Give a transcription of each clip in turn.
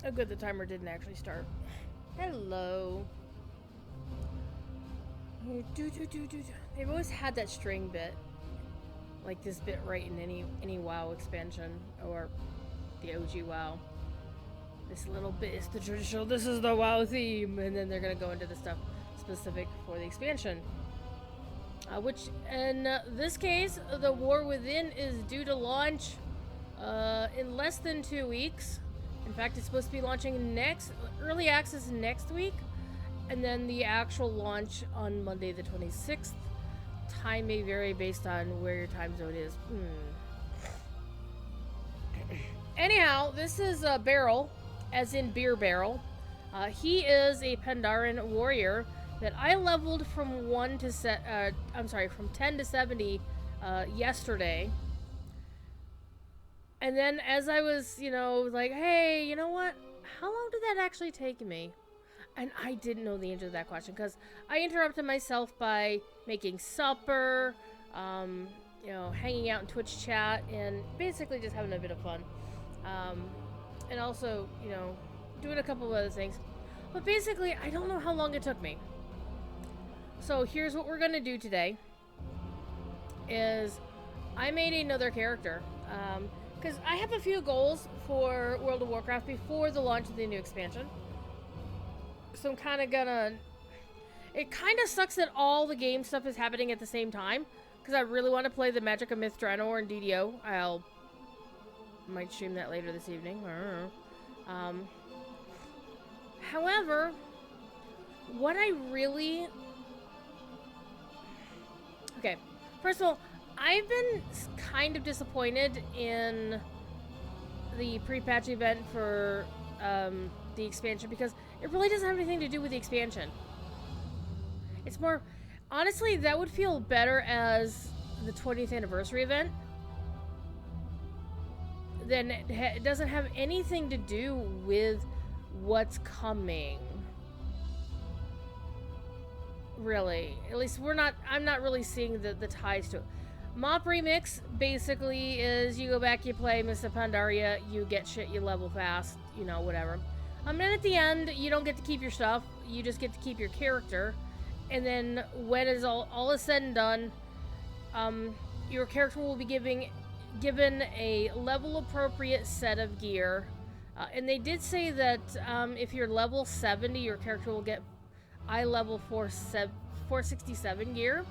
Oh, good, the timer didn't actually start. Hello. They've always had that string bit, like this bit right in any WoW expansion or the OG WoW. This little bit is the traditional. This is the WoW theme, and then they're gonna go into the stuff specific for the expansion. Which, in this case, the War Within is due to launch in less than 2 weeks. In fact, it's supposed to be launching early access next week, and then the actual launch on Monday the 26th. Time may vary based on where your time zone is. Anyhow, this is a Barrel, as in beer barrel. He is a Pandaren warrior that I leveled from from 10 to 70 yesterday. And then as I was, like, hey, you know what? How long did that actually take me? And I didn't know the answer to that question because I interrupted myself by making supper, hanging out in Twitch chat, and basically just having a bit of fun. And also, doing a couple of other things. But basically, I don't know how long it took me. So here's what we're gonna do today. Is I made another character. Because I have a few goals for World of Warcraft before the launch of the new expansion. So I'm kind of gonna... It kind of sucks that all the game stuff is happening at the same time. Because I really want to play the Magic of Myth Draenor and DDO. Might stream that later this evening. However, what I really... Okay, first of all, I've been kind of disappointed in the pre-patch event for the expansion because it really doesn't have anything to do with the expansion. It's more... Honestly, that would feel better as the 20th anniversary event. Then it doesn't have anything to do with what's coming. Really. At least I'm not really seeing the ties to it. MoP Remix basically is you go back, you play Mists of Pandaria, you get shit, you level fast, whatever. And at the end, you don't get to keep your stuff, you just get to keep your character. And then when is all is said and done, your character will be given a level appropriate set of gear. And they did say that if you're level 70, your character will get eye level 467 gear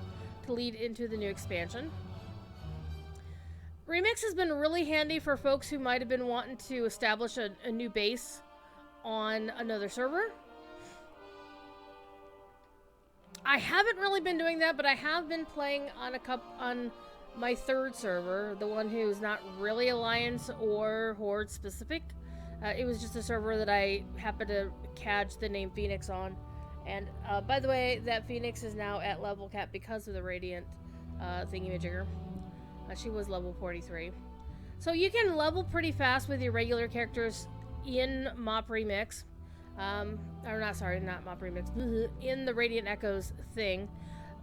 to lead into the new expansion. Remix has been really handy for folks who might have been wanting to establish a new base on another server. I haven't really been doing that, but I have been playing on my third server, the one who's not really Alliance or Horde specific. It was just a server that I happened to catch the name Phoenix on. And by the way, that Phoenix is now at level cap because of the Radiant thingamajigger. She was level 43. So you can level pretty fast with your regular characters in MoP Remix. Not MoP Remix. In the Radiant Echoes thing.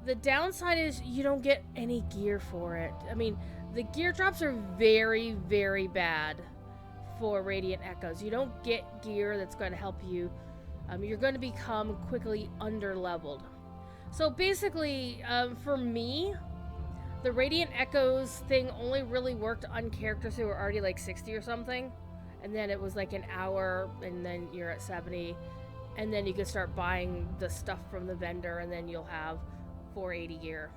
The downside is you don't get any gear for it. I mean, the gear drops are very, very bad for Radiant Echoes. You don't get gear that's going to help you. You're going to become quickly under-leveled. So basically, for me, the Radiant Echoes thing only really worked on characters who were already like 60 or something. And then it was like an hour, and then you're at 70. And then you can start buying the stuff from the vendor, and then you'll have 480 gear.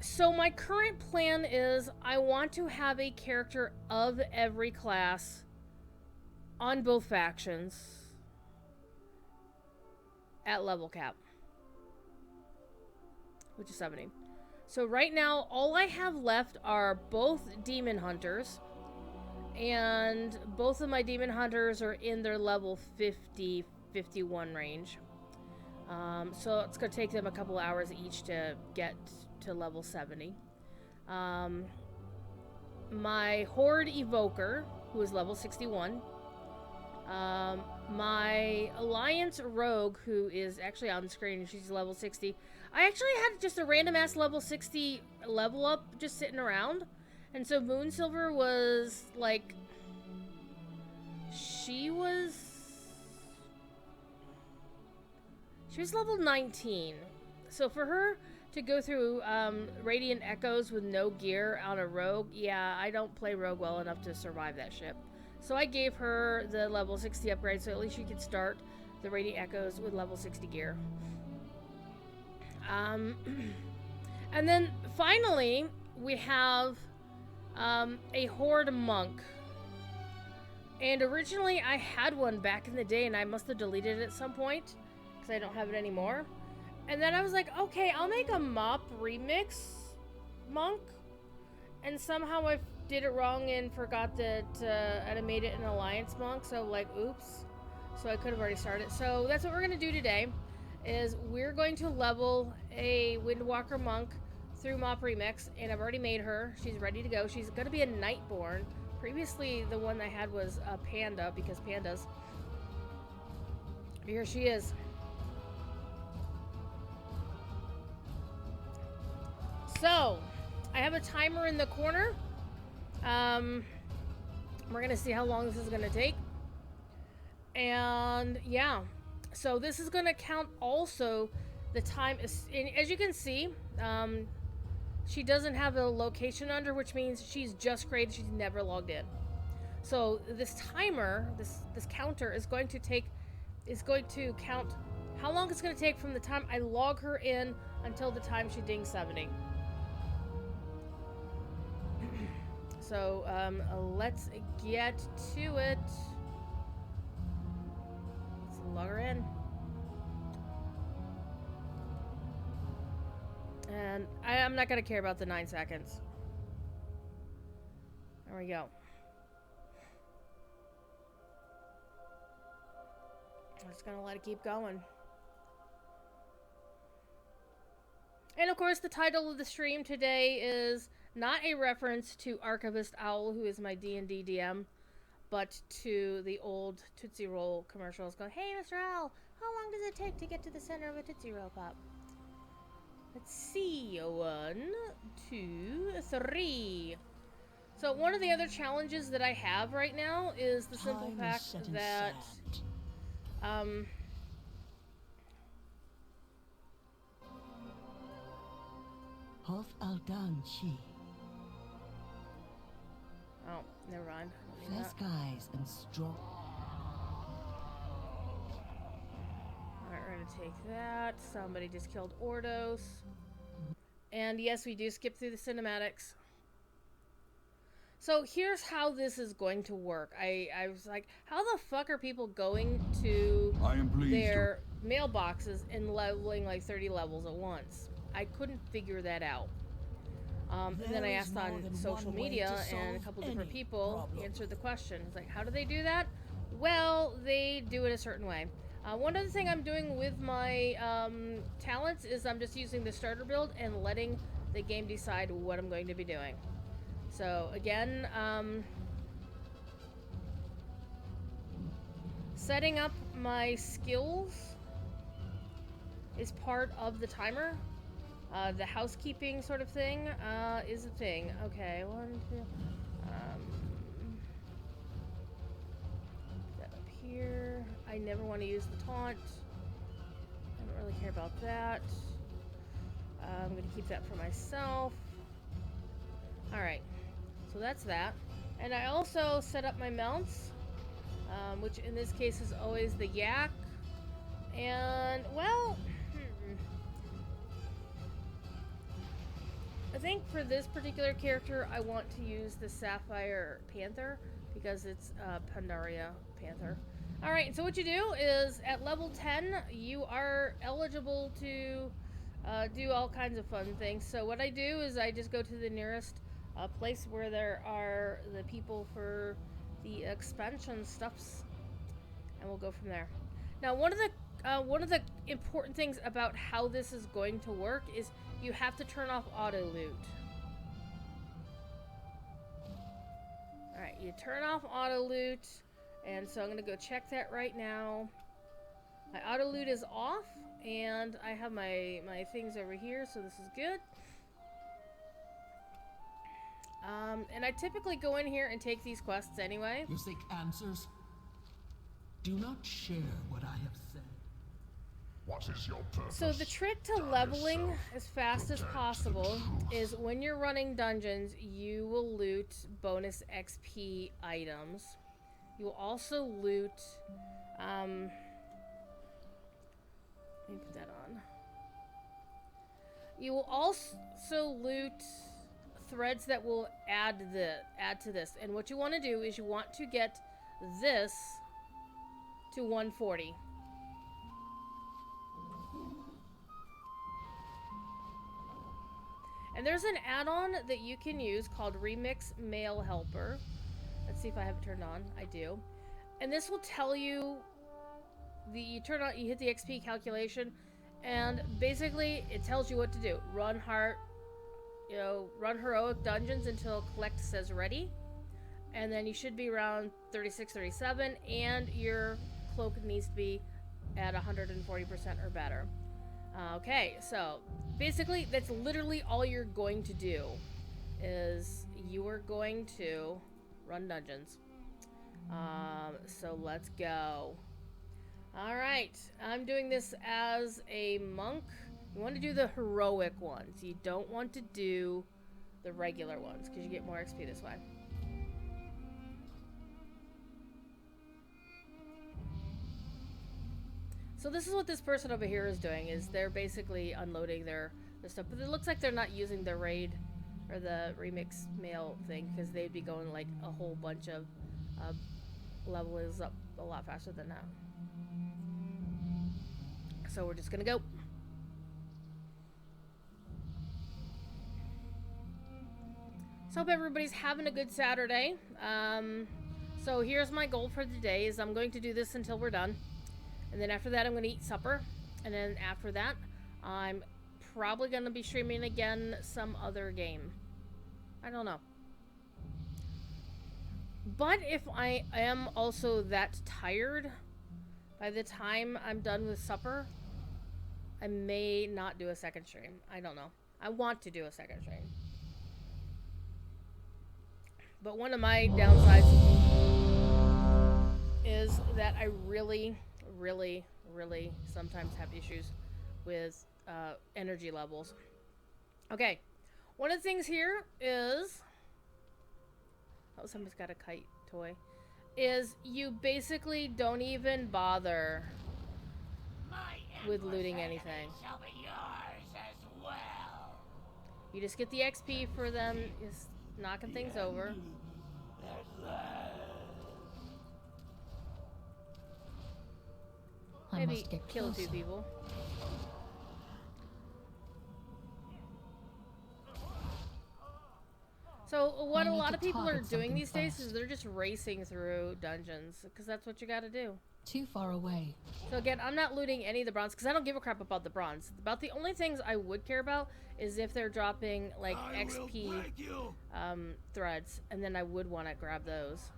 So my current plan is I want to have a character of every class on both factions at level cap, which is 70. So right now, all I have left are both Demon Hunters, and both of my Demon Hunters are in their level 50, 51 range. So it's going to take them a couple hours each to get to level 70. My Horde Evoker, who is level 61. My Alliance Rogue, who is actually on the screen, she's level 60. I actually had just a random ass level 60 level up just sitting around. And so Moon Silver was like She was level 19. So for her to go through Radiant Echoes with no gear on a rogue, yeah, I don't play rogue well enough to survive that ship. So I gave her the level 60 upgrade, so at least she could start the Radiant Echoes with level 60 gear. And then finally, we have a Horde Monk. And originally I had one back in the day, and I must have deleted it at some point because I don't have it anymore. And then I was like, okay, I'll make a MoP remix monk. And somehow I did it wrong and forgot that I made it an alliance monk. So like, oops. So I could have already started. So that's what we're going to do today, is we're going to level a Windwalker monk through MoP remix. And I've already made her. She's ready to go. She's going to be a Nightborn. Previously, the one I had was a Panda, because pandas. Here she is. So, I have a timer in the corner. We're gonna see how long this is gonna take. And yeah, so this is gonna count also the time. As you can see, she doesn't have a location under, which means she's just created. She's never logged in. So this timer, this counter is going to count how long it's going to take from the time I log her in until the time she dings 70. So let's get to it. Let's log her in. And I'm not going to care about the 9 seconds. There we go. I'm just going to let it keep going. And of course, the title of the stream today is not a reference to Archivist Owl, who is my D&D DM, but to the old Tootsie Roll commercials going, "Hey, Mr. Owl, how long does it take to get to the center of a Tootsie Roll Pop?" Let's see. 1, 2, 3. So one of the other challenges that I have right now is the simple fact that Hof Aldanchi. Oh, never mind. Fair skies and strong. Alright, we're gonna take that. Somebody just killed Ordos. And yes, we do skip through the cinematics. So here's how this is going to work. I was like, how the fuck are people going to their mailboxes and leveling like 30 levels at once? I couldn't figure that out. And then I asked on social media, and a couple different people answered the question. It's like, how do they do that? Well, they do it a certain way. One other thing I'm doing with my talents is I'm just using the starter build and letting the game decide what I'm going to be doing. So again, setting up my skills is part of the timer. The housekeeping sort of thing is a thing. Okay, 1, 2. That up here. I never want to use the taunt. I don't really care about that. I'm going to keep that for myself. Alright, so that's that. And I also set up my mounts, which in this case is always the yak. And, well, I think for this particular character, I want to use the Sapphire Panther because it's Pandaria Panther. Alright, so what you do is at level 10, you are eligible to do all kinds of fun things. So what I do is I just go to the nearest place where there are the people for the expansion stuffs, and we'll go from there. Now, one of the important things about how this is going to work is you have to turn off auto loot. Alright, you turn off auto loot, and so I'm going to go check that right now. My auto loot is off, and I have my things over here, so this is good. And I typically go in here and take these quests anyway. You seek answers? Do not share what I have said. What is your purpose? So the trick to Guard leveling yourself. as fast as Protect the possible truth. is when you're running dungeons, you will loot bonus XP items. You will also loot, let me put that on. You will also loot threads that will add to this. And what you want to do is you want to get this to 140. And there's an add-on that you can use called Remix Mail Helper. Let's see if I have it turned on. I do. And this will tell you you hit the XP calculation, and basically it tells you what to do. Run heroic dungeons until collect says ready. And then you should be around 36, 37, and your cloak needs to be at 140% or better. Okay, so basically that's literally all you're going to do is you are going to run dungeons. So let's go. Alright, I'm doing this as a monk. You want to do the heroic ones. You don't want to do the regular ones because you get more XP this way. So this is what this person over here is doing, is they're basically unloading their stuff. But it looks like they're not using the raid or the remix mail thing because they'd be going like a whole bunch of levels up a lot faster than that. So we're just gonna go. So hope everybody's having a good Saturday. So here's my goal for today is I'm going to do this until we're done. And then after that, I'm going to eat supper. And then after that, I'm probably going to be streaming again some other game. I don't know. But if I am also that tired, by the time I'm done with supper, I may not do a second stream. I don't know. I want to do a second stream. But one of my downsides is that I really sometimes have issues with energy levels. Okay, one of the things here is, oh, somebody's got a kite toy, is you basically don't even bother with looting anything. Shall be yours as well. You just get the XP for them just knocking things over. I Maybe must get kill a few closer. people. So what I a need lot to of people are target doing something these days is first. they're just racing through dungeons because that's what you got to do. Too far away. So again, I'm not looting any of the bronze because I don't give a crap about the bronze. About the only things I would care about is if they're dropping like XP threads, and then I would want to grab those.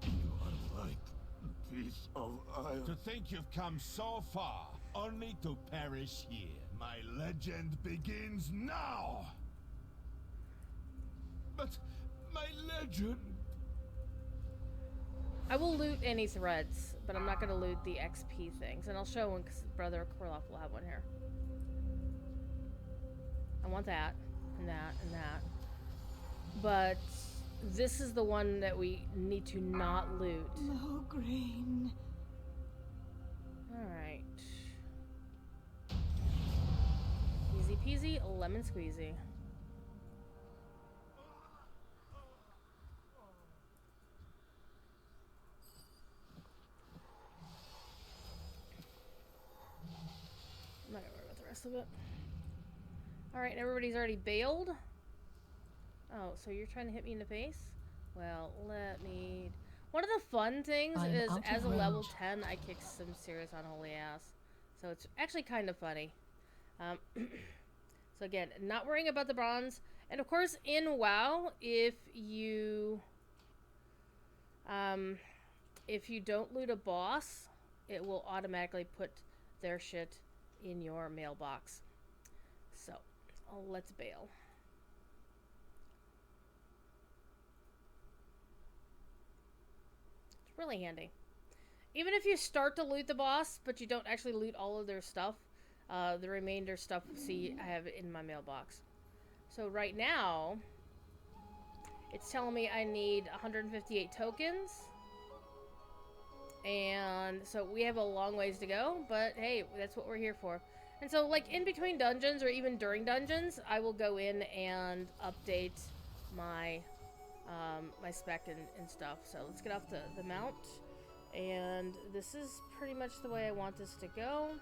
You are like a piece of iron. To think you've come so far, only to perish here. My legend begins now. But my legend... I will loot any threads, but I'm not going to loot the XP things. And I'll show one because Brother Korloff will have one here. I want that, and that, and that. But this is the one that we need to not loot. Low grain. Alright. Easy peasy, lemon squeezy. I'm not gonna worry about the rest of it. Alright, everybody's already bailed. Oh, so you're trying to hit me in the face? Well, let me... One of the fun things I'm is, out of as a level range. 10, I kick some serious unholy ass. So it's actually kind of funny. So again, not worrying about the bronze. And of course, in WoW, if you don't loot a boss, it will automatically put their shit in your mailbox. So, let's bail. It's really handy. even if you start to loot the boss, but you don't actually loot all of their stuff, the remainder stuff, see, I have it in my mailbox. So right now, it's telling me I need 158 tokens. And so we have a long ways to go, but hey, that's what we're here for. And so, like, in between dungeons, or even during dungeons, I will go in and update my my spec and stuff. So let's get off the mount. And this is pretty much the way I want this to go.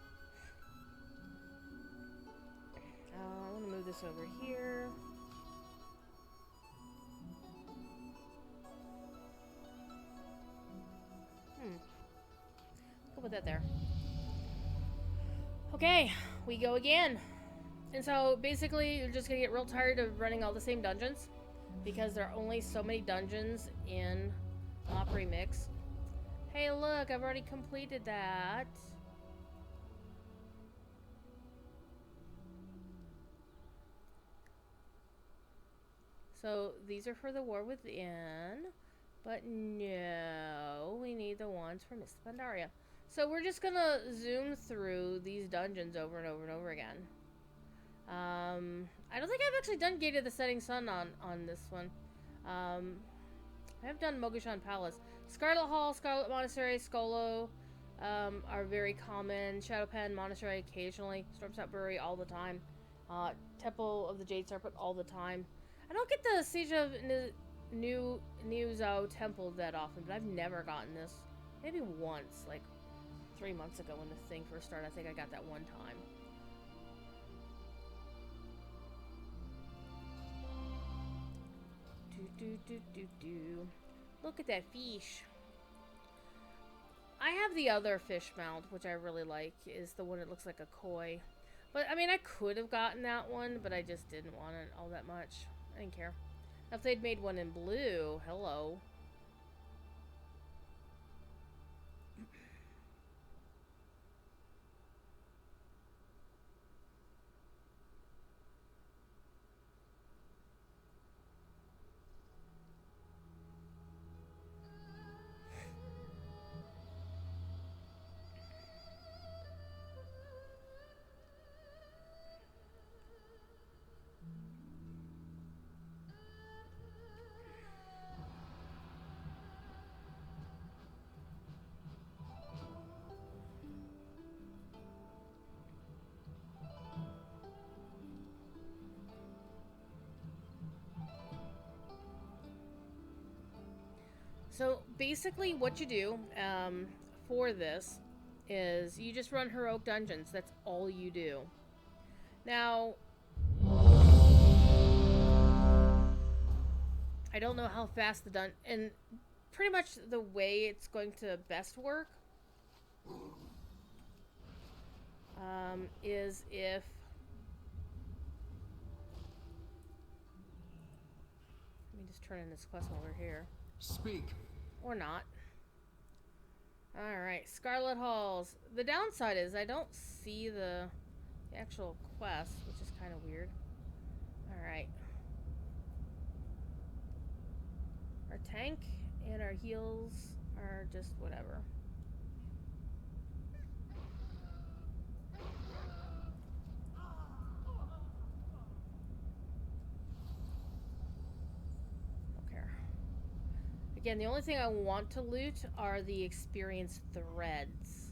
I want to move this over here. Go put that there. Okay, we go again. And so basically you're just gonna get real tired of running all the same dungeons because there are only so many dungeons in MoP Remix. Hey look, I've already completed that. So these are for the War Within, but no, we need the ones for Miss Pandaria. So we're just gonna zoom through these dungeons over and over and over again. I don't think I've actually done Gate of the Setting Sun on this one. I have done Mogashan Palace. Scarlet Hall, Scarlet Monastery, Skolo are very common. Shadowpen Monastery occasionally. Stormsap Brewery all the time. Temple of the Jade Serpent all the time. I don't get the Siege of New Zhao Temple that often, but I've never gotten this. Maybe once, like 3 months ago when the thing first started. I think I got that one time. Look at that fish. I have the other fish mount, which I really like, is the one that looks like a koi. But, I mean, I could have gotten that one, but I just didn't want it all that much. I didn't care. Now, if they'd made one in blue, hello. So basically what you do for this is you just run heroic dungeons. That's all you do. Now, I don't know how fast and pretty much the way it's going to best work is if let me just turn in this quest while we're here. Speak. Or not. Alright, Scarlet Halls. The downside is I don't see the actual quest, which is kind of weird. Alright. Our tank and our heals are just whatever. Again, the only thing I want to loot are the experience threads.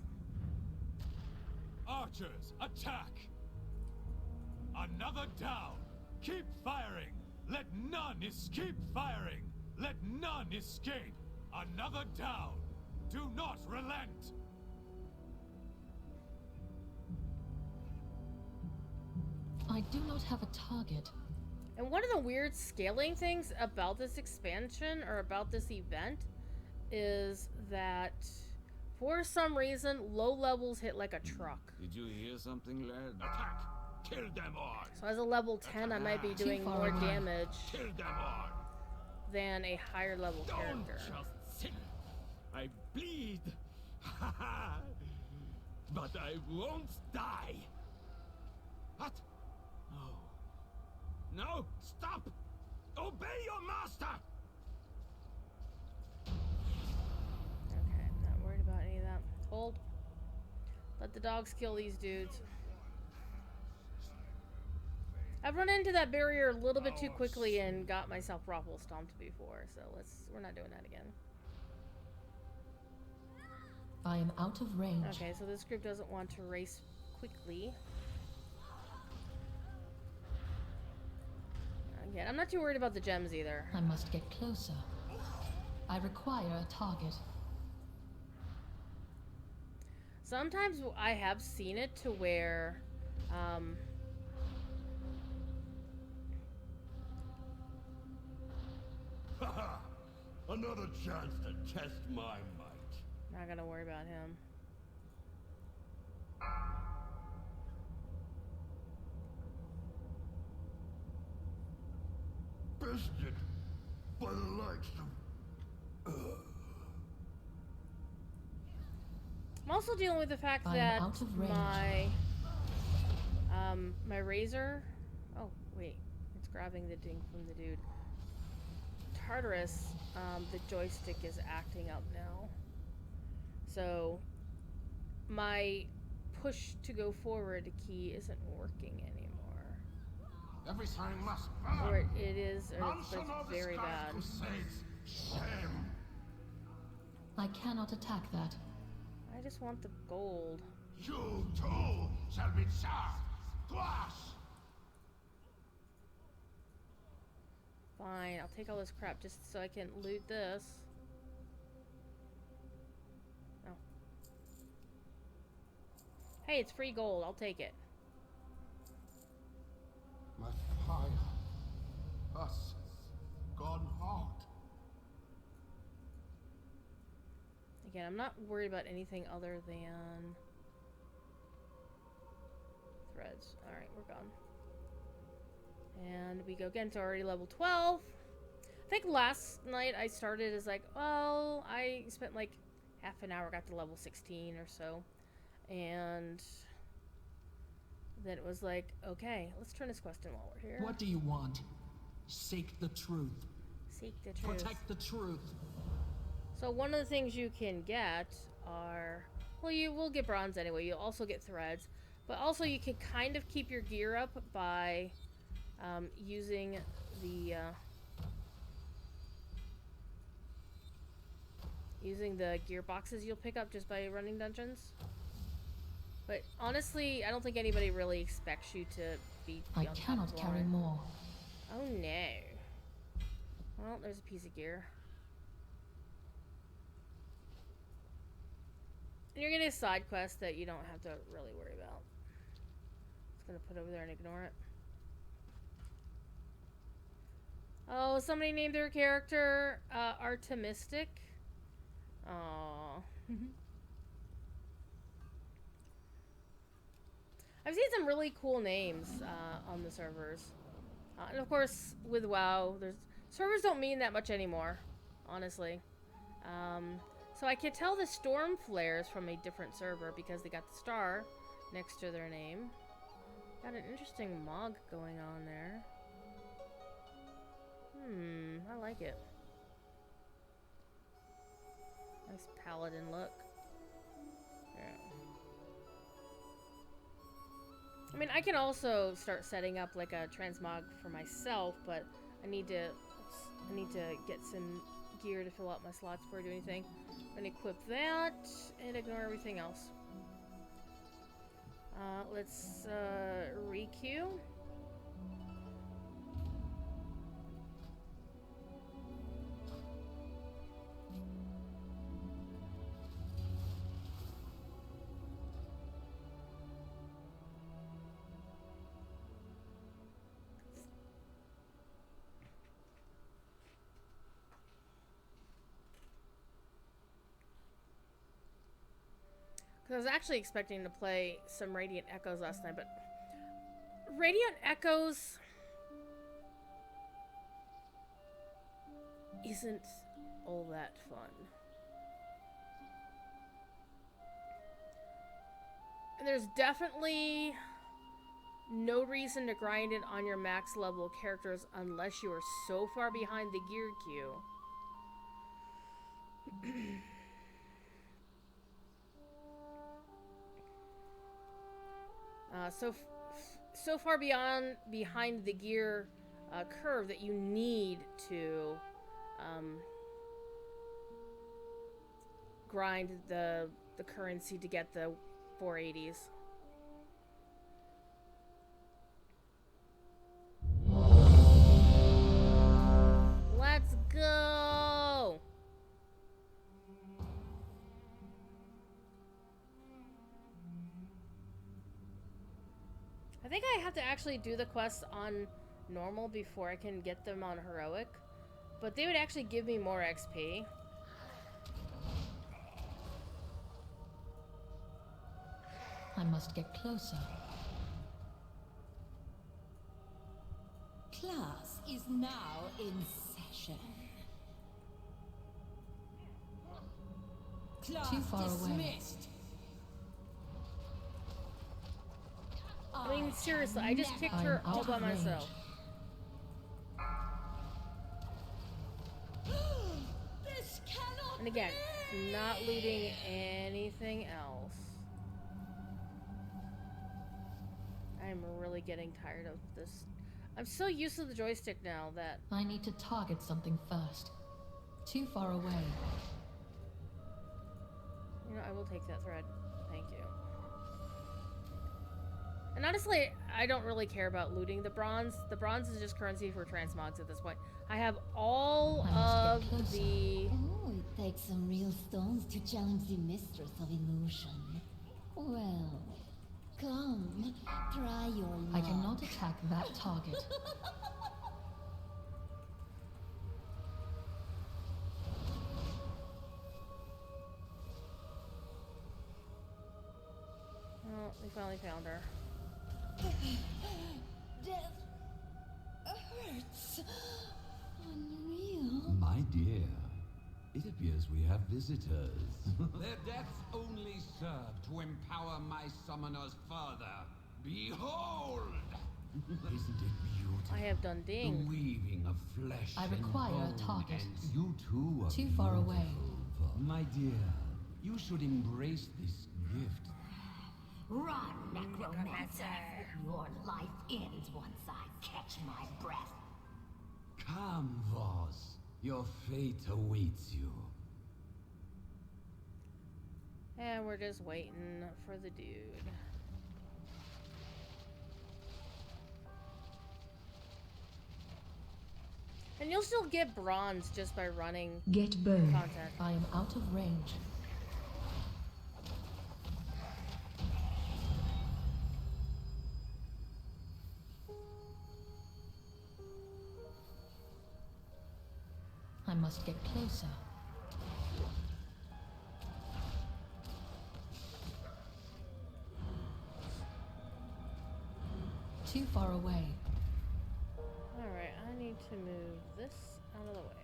Archers, attack! Another down! Keep firing! Let none escape firing! Let none escape! Another down! Do not relent! I do not have a target. And one of the weird scaling things about this expansion, or about this event, is that for some reason, low levels hit like a truck. Did you hear something, lad? Attack! Kill them all! So as a level 10, I might be doing far more away. damage Kill them all! than a higher level Don't character. just sit! I bleed! But I won't die! What? No. No! Stop! Obey your master! Okay, I'm not worried about any of that. Let the dogs kill these dudes. I've run into that barrier a little bit too quickly and got myself ruffle stomped before, so we're not doing that again. I am out of range. Okay, so this group doesn't want to race quickly. Again, I'm not too worried about the gems either. I must get closer. I require a target. Sometimes I have seen it to where, Haha! Another chance to test my might. not gonna worry about him. Biscuit by the likes of... I'm also dealing with the fact I am that out of range. my razor. Oh wait, it's grabbing the ding from the dude. Tartarus, the joystick is acting up now. So my push to go forward key isn't working anymore. Everything must Or burn. it is, or None it's, shall but know it's the very Scarlet bad. Crusades. Shame. I cannot attack that. I just want the gold. You too shall be charged. Twice. Fine, I'll take all this crap just so I can loot this. Oh. Hey, it's free gold. I'll take it. My fire has gone hot. Again, I'm not worried about anything other than threads. Alright, we're gone. And we go again to already level 12. I think last night I started as like, well, I spent like half an hour, got to level 16 or so. And then it was like, okay, let's turn this quest in while we're here. What do you want? Seek the truth. Seek the truth. Protect the truth. So one of the things you can get are, well, you will get bronze anyway. You'll also get threads, but also you can kind of keep your gear up by using the gearboxes you'll pick up just by running dungeons. But honestly, I don't think anybody really expects you to be I on top cannot of the carry line. more. Oh no. Well, there's a piece of gear. And you're getting a side quest that you don't have to really worry about. Just gonna put over there and ignore it. Oh, somebody named their character Artemistic. Aww. I've seen some really cool names on the servers. And of course, with WoW, servers don't mean that much anymore, honestly. So I could tell the Storm Flares from a different server because they got the star next to their name. Got an interesting mog going on there. I like it. Nice paladin look. Yeah. I mean, I can also start setting up like a transmog for myself, but I need to get some gear to fill out my slots before I do anything. I'm gonna equip that and ignore everything else. Let's re-queue. I was actually expecting to play some Radiant Echoes last night, but Radiant Echoes isn't all that fun. And there's definitely no reason to grind it on your max level characters unless you are so far behind the gear queue. so far behind the gear curve that you need to grind the currency to get the 480s. Let's go! I think I have to actually do the quests on normal before I can get them on heroic, but they would actually give me more XP. I must get closer. Class is now in session. Class Too far away. dismissed. I mean, seriously, I just kicked her all by myself. This cannot And again, be! not looting anything else. I'm really getting tired of this. I'm so used to the joystick now that... I need to target something first. Too far away. You know, I will take that thread. Thank you. And honestly, I don't really care about looting the bronze. The bronze is just currency for transmogs at this point. I have all of the... Oh, it takes some real stones to challenge the mistress of illusion. Well, come, try your luck. I cannot attack that target. Oh, we finally found her. Death hurts. Unreal. My dear, it appears we have visitors. Their deaths only serve to empower my summoners further. Behold! Isn't it beautiful? I have done The ding. weaving of flesh I and require a bone, target. and you too are Too far away. beautiful. My dear, you should embrace this gift. Run, necromancer. Your life ends once I catch my breath. Come, Voss. Your fate awaits you. And we're just waiting for the dude. And you'll still get bronze just by running Get burned. content. I am out of range. I must get closer. Too far away. Alright, I need to move this out of the way.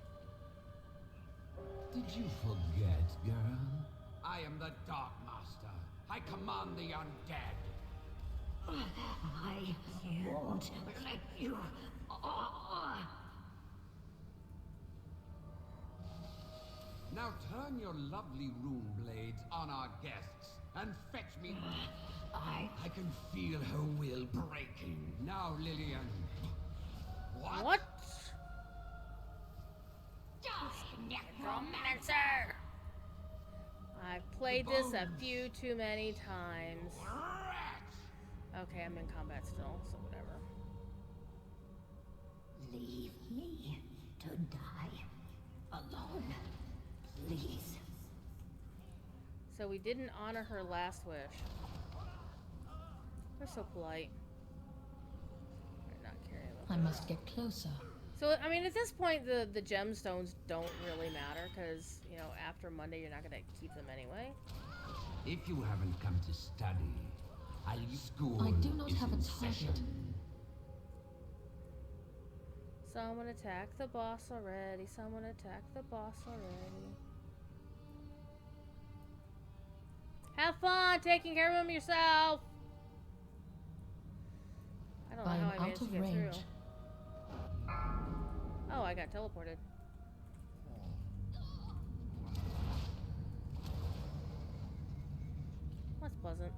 Did you forget, girl? I am the Dark Master. I command the undead. I won't let you. Now turn your lovely rune blades on our guests and fetch me. I can feel her will breaking. Now, Lillian. What? Necromancer! I've played this a few too many times. Okay, I'm in combat still, so whatever. Leave me to die alone, please. So we didn't honor her last wish. We're so polite. We're not caring about I that. must get closer. So, I mean, at this point, the gemstones don't really matter, because, you know, after Monday, you're not going to keep them anyway. If you haven't come to study, school I do not is have a in target. session. Someone attack the boss already. Someone attack the boss already. Have fun taking care of him yourself! I don't know I how am I out managed to of get range. through. Oh, I got teleported. That's pleasant.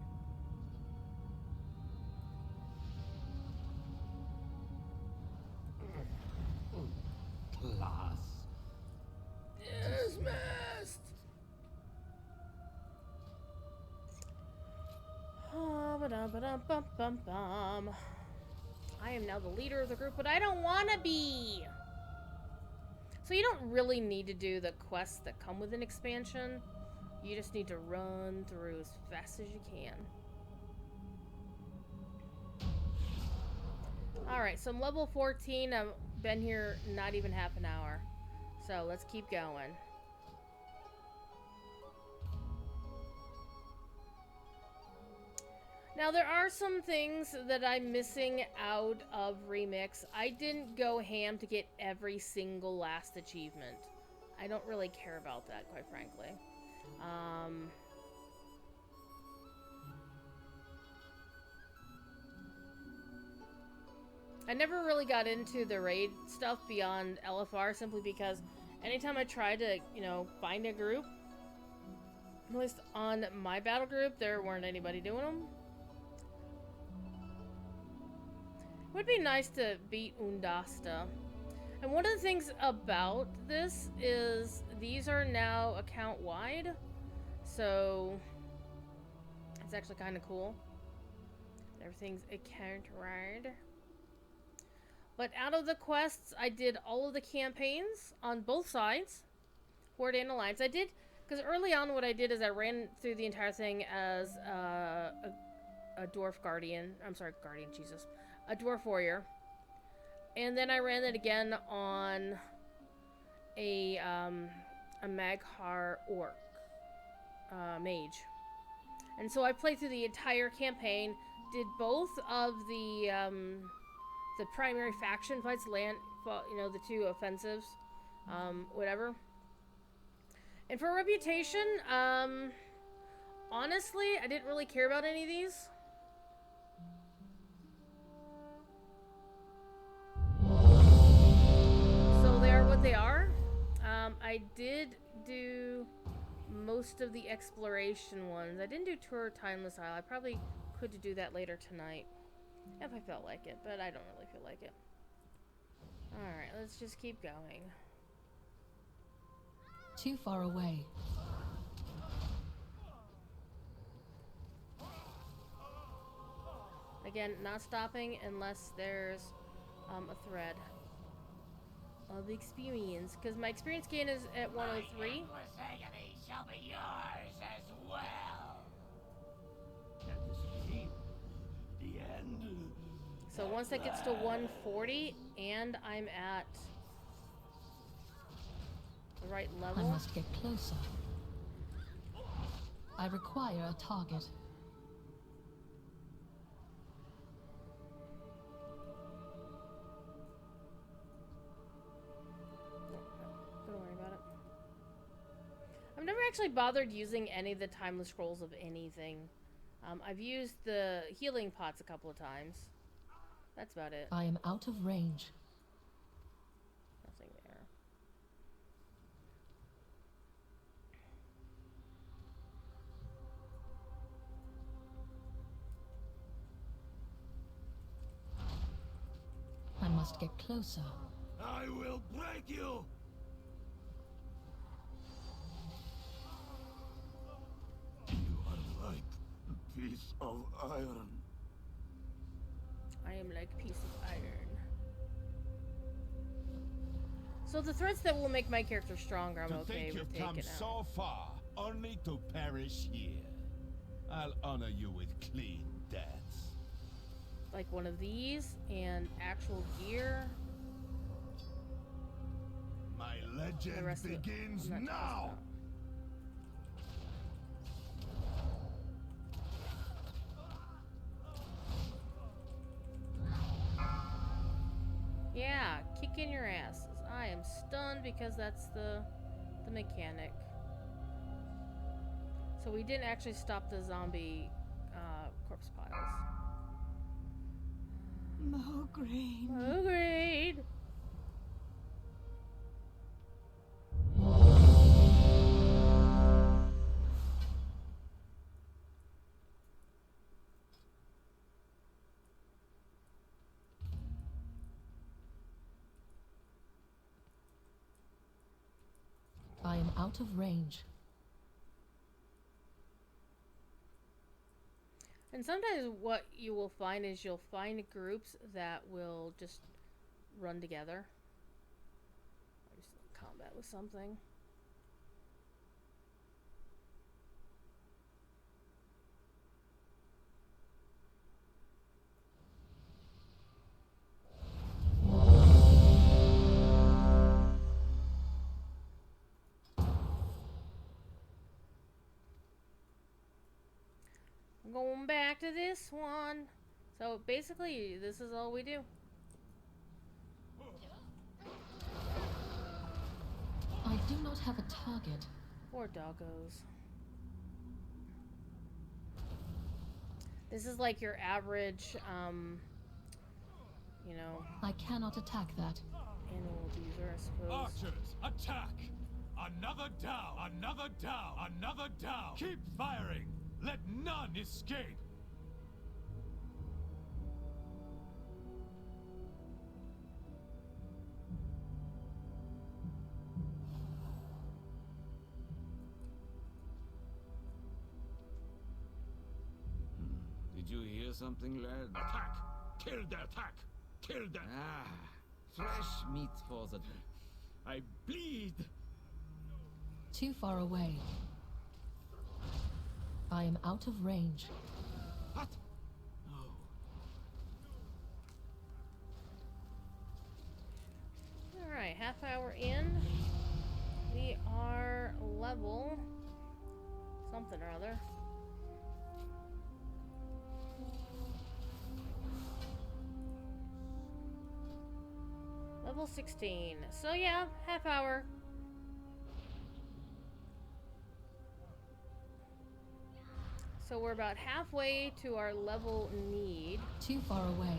Ba-ba-dum-bum-bum-bum. I am now the leader of the group, but I don't want to be. So you don't really need to do the quests that come with an expansion. You just need to run through as fast as you can. Alright, so I'm level 14. I've been here not even half an hour. So let's keep going. Now there are some things that I'm missing out of Remix. I didn't go ham to get every single last achievement. I don't really care about that, quite frankly. I never really got into the raid stuff beyond LFR simply because anytime I tried to, you know, find a group, at least on my battle group, there weren't anybody doing them. It would be nice to beat Undasta. And one of the things about this is these are now account-wide, so it's actually kind of cool. Everything's account-wide. But out of the quests, I did all of the campaigns on both sides, Horde and Alliance. I did, because early on what I did is I ran through the entire thing as a dwarf guardian. I'm sorry, guardian, Jesus. A dwarf warrior. And then I ran it again on a Maghar orc mage. And so I played through the entire campaign, did both of the primary faction fights, you know, the two offensives, whatever. And for reputation, honestly, I didn't really care about any of these. So they are what they are. I did do most of the exploration ones. I didn't do Tour Timeless Isle. I probably could do that later tonight. If I felt like it, but I don't really feel like it. Alright, let's just keep going. Too far away. Again, not stopping unless there's a thread of experience. Because my experience gain is at 103. Shall be yours as well. The end. So once that gets to 140, and I'm at the right I level. must get closer. I require a target. Don't worry about it. I've never actually bothered using any of the timeless scrolls of anything. I've used the healing pots a couple of times. That's about it. I am out of range. Nothing there. I must get closer. I will break you. You are like a piece of iron. I am like a piece of iron. So the threats that will make my character stronger, I'm To okay think with you've taking come out. so far, only to perish here. I'll honor you with clean deaths. Like one of these and actual gear. My The legend rest of it, begins I'm not now. Yeah, kick in your asses. I am stunned because that's the mechanic. So we didn't actually stop the zombie corpse piles. Mograine. Oh, great. I am out of range. And sometimes what you will find is you'll find groups that will just run together. I'm just in combat with something. Going back to this one. So basically, this is all we do. I do not have a target. Poor doggos. This is like your average, you know, I cannot attack that. animal abuser, I suppose. Archers, attack! Another down! Another down! Another down! Keep firing! Let none escape! Did you hear something, lad? Attack! Kill the attack! Kill the... Ah, fresh meat for the... I bleed! Too far away. I am out of range. What? Alright, half hour in. We are level something or other. Level 16. So yeah, half hour. So we're about halfway to our level need. Too far away.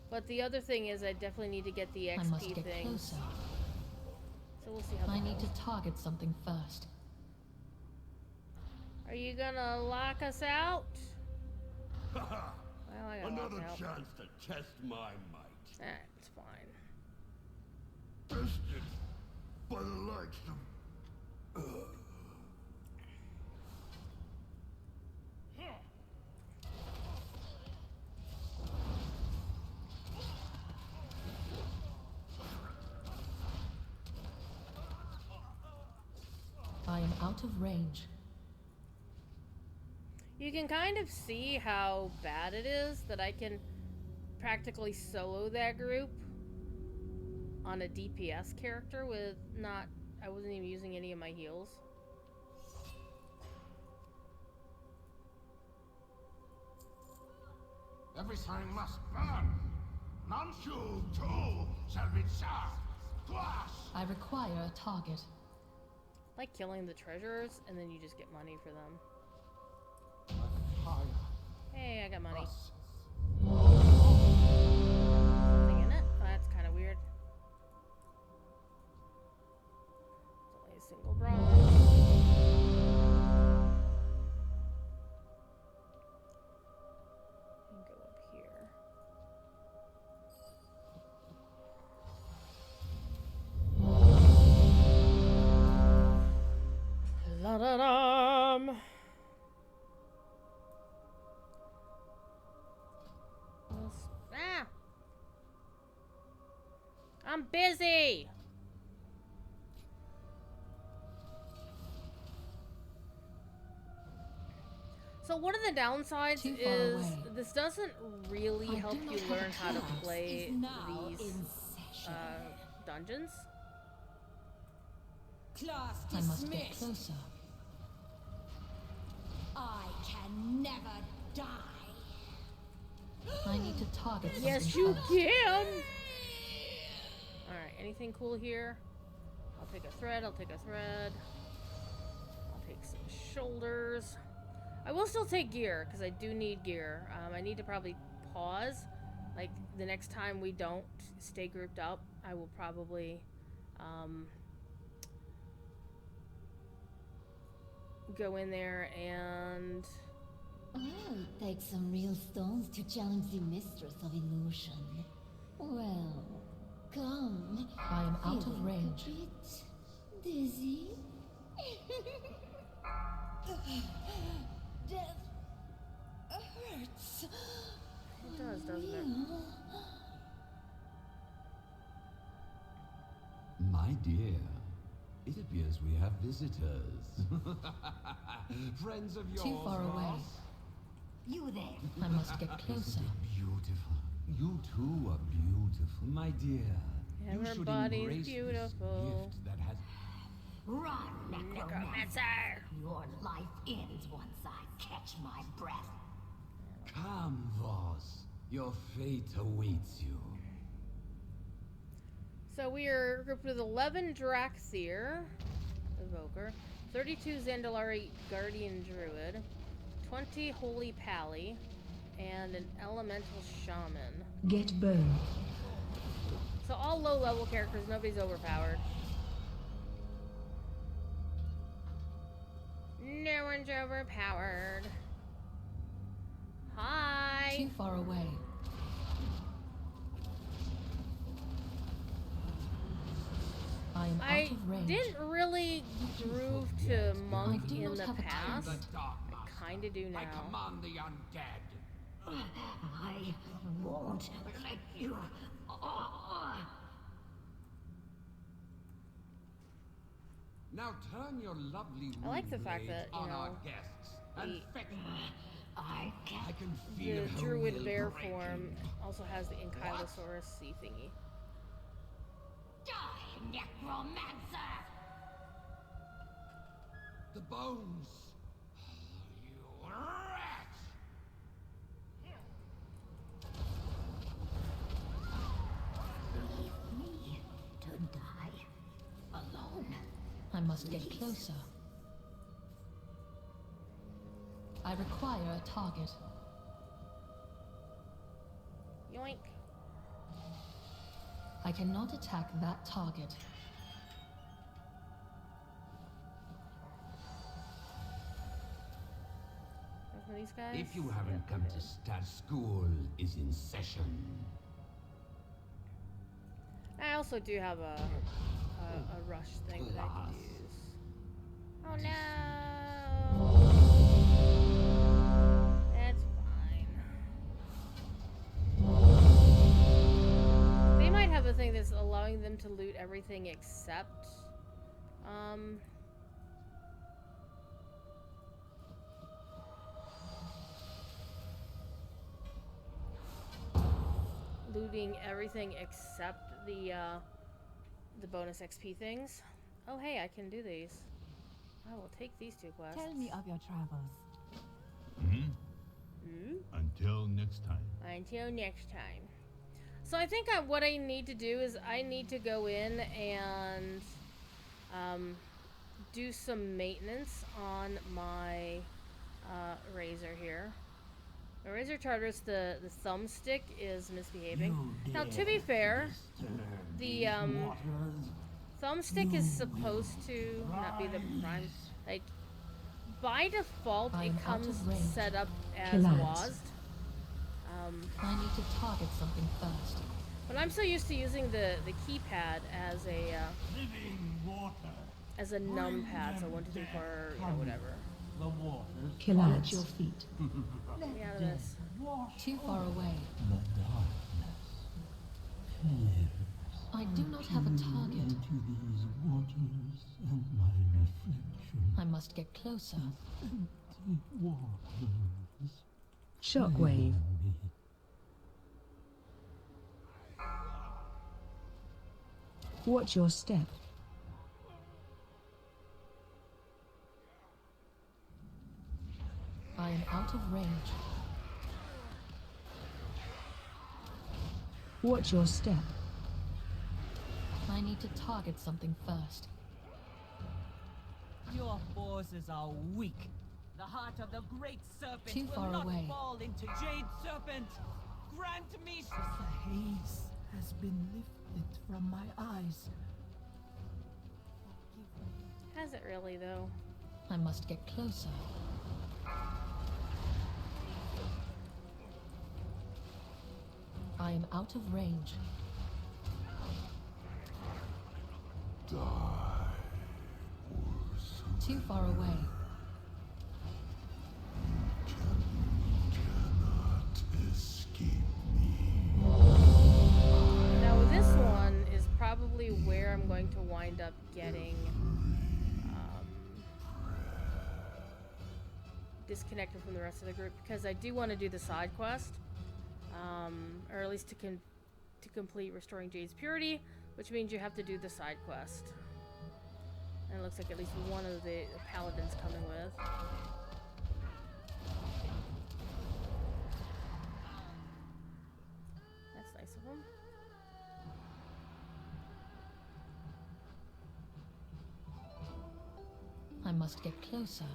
But the other thing is I definitely need to get the I must XP get things. closer. So we'll see how I that need goes. to target something first. Are you gonna lock us out? Haha! Well, I gotta lock Another out. chance to test my might. That's fine. Tested by the likes of... I am out of range. You can kind of see how bad it is that I can practically solo that group on a DPS character with not... I wasn't even using any of my heals. Everything must burn. None you too shall be served. Twice. I require a target. Like killing the treasurers, and then you just get money for them. Hey, I got money. Something in it? Oh, that's kind of weird. It's only a single bronze. And go up here. La da dum. Ah! I'm busy! So one of the downsides Too far is away. this doesn't really I help do you not have learn a how to class. play Is now these in session. dungeons. Class I must get dismissed. closer. I can never die. I need to target something Yes, you first. can! Alright, anything cool here? I'll take a thread, I'll take a thread. I'll take some shoulders. I will still take gear, because I do need gear. I need to probably pause. Like, the next time we don't stay grouped up, I will probably, go in there and... Oh, it takes some real stones to challenge the mistress of illusion. Well, come. I am out of Feeling range. a bit dizzy? Death hurts. It does, doesn't it? My dear, it appears we have visitors. Friends of yours, Too far away. Ross? You there. I must get closer. Isn't it beautiful? You too are beautiful, my dear. You should Everybody's embrace beautiful. this gift that has... Run, necromancer. Necromancer! Your life ends once I catch my breath. Come, Voss. Your fate awaits you. So we are grouped with 11 Draxir, Evoker, 32 Zandalari Guardian Druid, 20 Holy Pally, and an Elemental Shaman. Get burned. So all low-level characters, nobody's overpowered. No one's overpowered. Hi! Too far away. I am out I of range. didn't really groove to monk I do in not the have a past. target. The Dark I Master. kinda do I now. command the undead. I won't let you. Now turn your lovely I like the fact blades that, you on our know, guests and the- fetch me. I can't. I can feel The her druid will bear breaking. form also has the Ankylosaurus sea thingy. Die, necromancer! The bones. You rat! Leave me to die alone. I must get closer. I require a target. Yoink. I cannot attack that target. Look for these guys. If you haven't come to stat, school is in session. I also do have a rush thing that I can use. Oh no! That's fine. They might have a thing that's allowing them to loot everything except, looting everything except the bonus XP things. Oh hey, I can do these. I will take these two quests. Tell me of your travels. Until next time. Until next time. So I think what I need to do is I need to go in and do some maintenance on my razor here. The razor Tartarus, the thumbstick is misbehaving. Now to be fair, the thumbstick is supposed to not be the prime. Like by default, I it am out comes of range. set up as Collapse. WASD. I need to target something first. But I'm so used to using the keypad as a Living water. as a numpad, so 1, 2, 3, 4, you know, whatever. The waters. Kill at your feet. Get me out of this. Wash Too far away. The darkness clears I do not have a target. into these waters, and my reflection I must get closer. empty waters Shockwave. me. Watch your step. I am out of range. Watch your step. I need to target something first. Your forces are weak. The heart of the great serpent Too will far not away. fall into Jade Serpent. Grant me. The haze has been lifted from my eyes. Has it really though? I must get closer. I am out of range. Die. Too far away. I'm going to wind up getting disconnected from the rest of the group, because I do want to do the side quest, or at least to complete restoring Jade's purity, which means you have to do the side quest. And it looks like at least one of the paladins coming with. That's nice of them. I must get closer.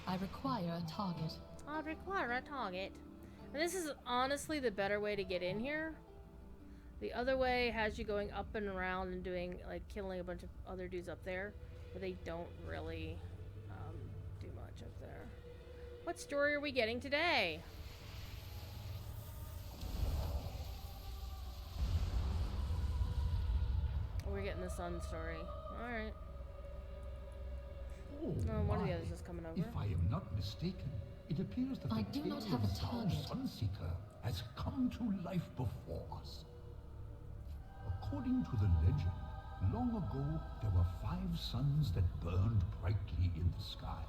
I require a target. I require a target. And this is honestly the better way to get in here. The other way has you going up and around and doing, like, killing a bunch of other dudes up there, but they don't really do much up there. What story are we getting today? We're getting the sun story. Alright. Oh, one of the others is coming over. If I am not mistaken, it appears that I the do not tale have a of Zhao target. Sunseeker has come to life before us. According to the legend, long ago there were 5 suns that burned brightly in the sky.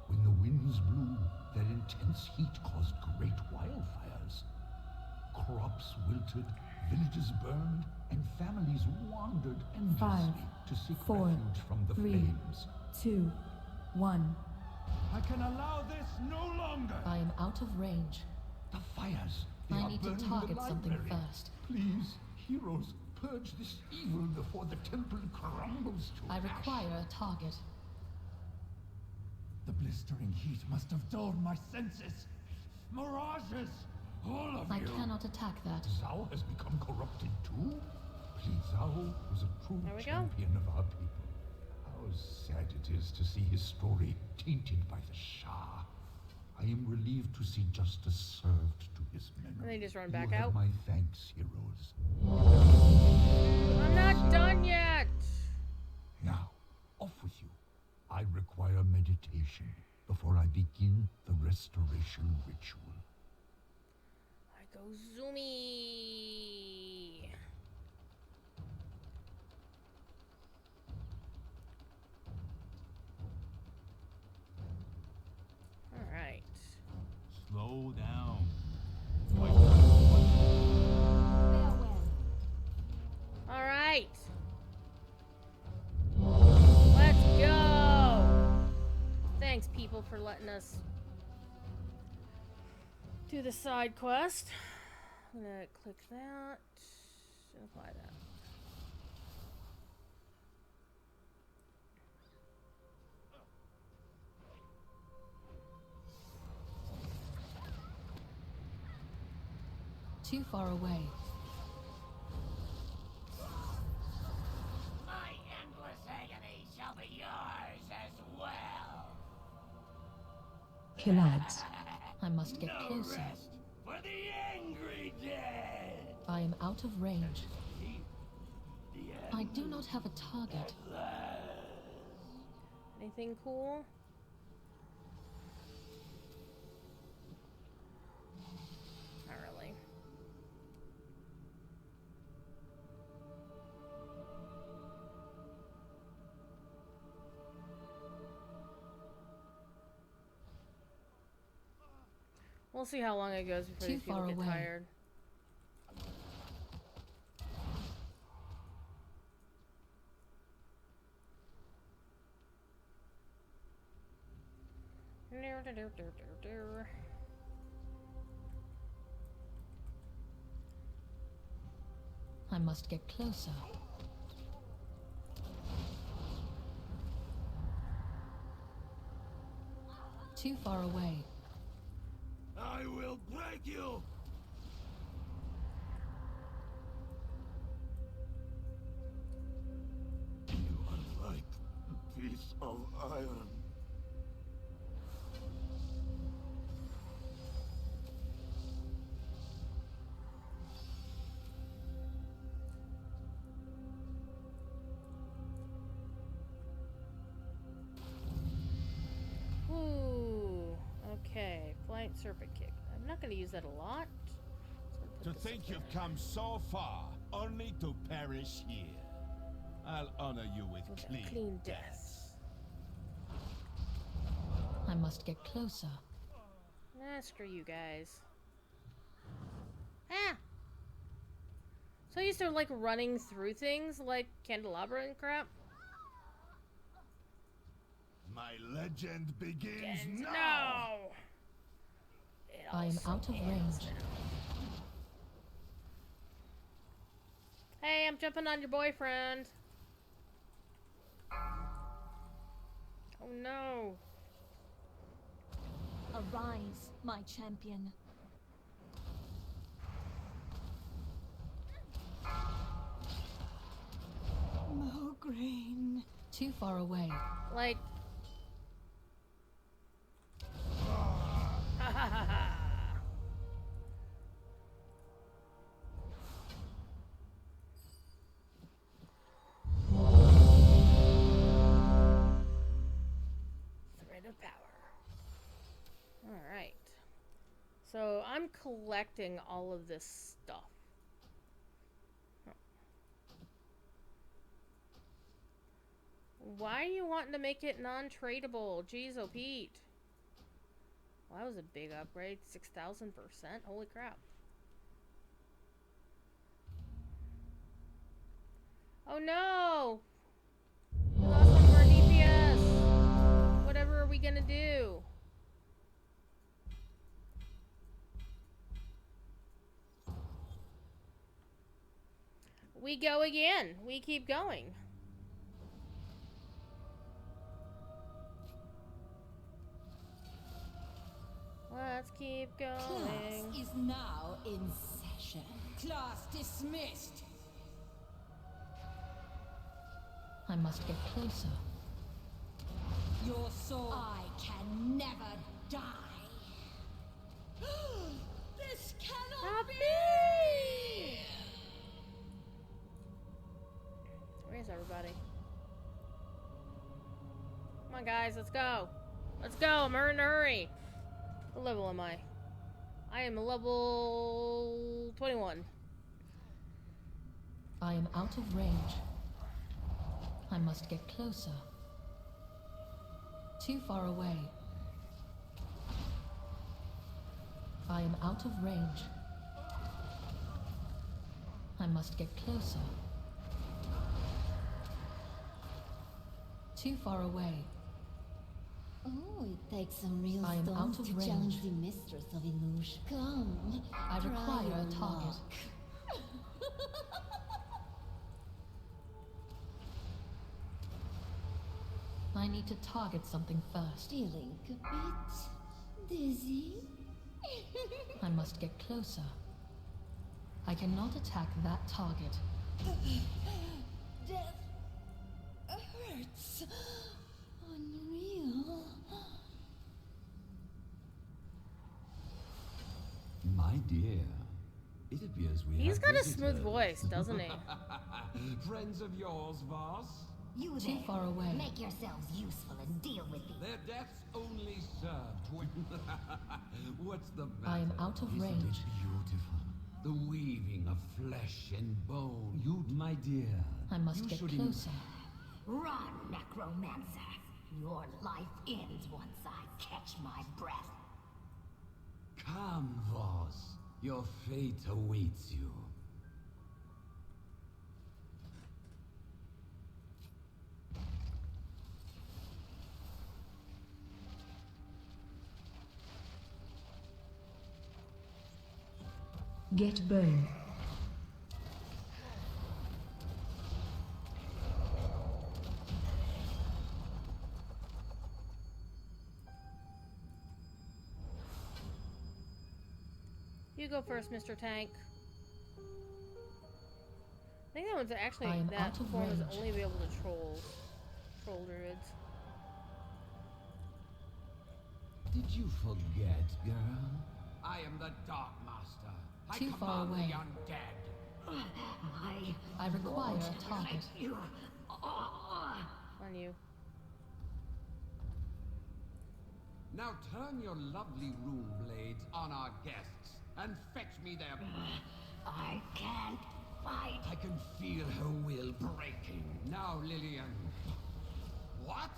When the winds blew, their intense heat caused great wildfires. Crops wilted, villages burned, and families wandered endlessly to seek 4, refuge from the 3, flames. 2, 1. I can allow this no longer! I am out of range. The fires! They I are need to burning target the something library. first. Please, heroes, purge this evil before the temple crumbles to I ash. require a target. The blistering heat must have dulled my senses. Mirages! All of I you! cannot attack that. Zhao has become corrupted too? Please, Zhao was a true There we go. champion of our people. How sad it is to see his story tainted by the Shah. I am relieved to see justice served to his memory. And they just run You back have out. my thanks, heroes. I'm not done yet! Now, off with you. I require meditation before I begin the restoration ritual. I go zoomy! Alright. Slow down. Alright! Let's go! Thanks, people, for letting us do the side quest. I'm gonna click that and apply that. Too far away. My endless agony shall be yours as well. Killads. I must get closer. For the angry dead. I am out of range. I do not have a target. Anything cool? Not really. We'll see how long it goes before Too these people far get away. tired. I must get closer. Too far away. I will break you! You are like a piece of iron. Ooh, okay. Flight serpent kick. I'm not going to use that a lot. So I'm To think you've come so far, only to perish here. I'll honor you with clean deaths. I must get closer. Nah, screw you guys. Ah! So I used to like running through things like candelabra and crap. My legend begins And now! no! It I am also out of ends range. now. Hey, I'm jumping on your boyfriend. Oh no. Arise, my champion. Mograine. Too far away. Like. Ha ha ha ha. Thread of power. Alright. So I'm collecting all of this stuff. Why are you wanting to make it non-tradable? Jeez, oh Pete. Well, that was a big upgrade. 6,000%. Holy crap. Oh no! We lost one of our DPS. Whatever are we gonna do? We go again. We keep going. Let's keep going. Class is now in session. Class dismissed. I must get closer. Your soul. I can never die. This cannot be. Where's everybody? Come on, guys, let's go. Let's go. I'm in a hurry. What level am I? I am level 21. I am out of range. I must get closer. Too far away. I am out of range. I must get closer. Too far away. Oh, it takes some real I am stones out of to range. challenge the mistress of illusion. Come, I try require your a target. luck. I need to target something first. Feeling a bit dizzy? I must get closer. I cannot attack that target. Death hurts. Unreal. My dear, it appears we He's have got a visitors. smooth voice, doesn't he? Friends of yours, Voss? You Too far away. Make yourselves useful and deal with me. Their deaths only serve to... What's the matter? I am out of Isn't range. it beautiful? The weaving of flesh and bone. You, my dear. I must you get should closer. Run, necromancer. Your life ends once I catch my breath. Come, Voss. Your fate awaits you. Get bone. You go first, Mr. Tank. I think that one's actually, I am that out of form is range. only available to troll druids. Did you forget, girl? I am the Dark Master. I Too far command away. the undead. I require a target. On you. Now turn your lovely rune blades on our guests and fetch me their... I can't fight. I can feel her will breaking. Now, Lillian. What?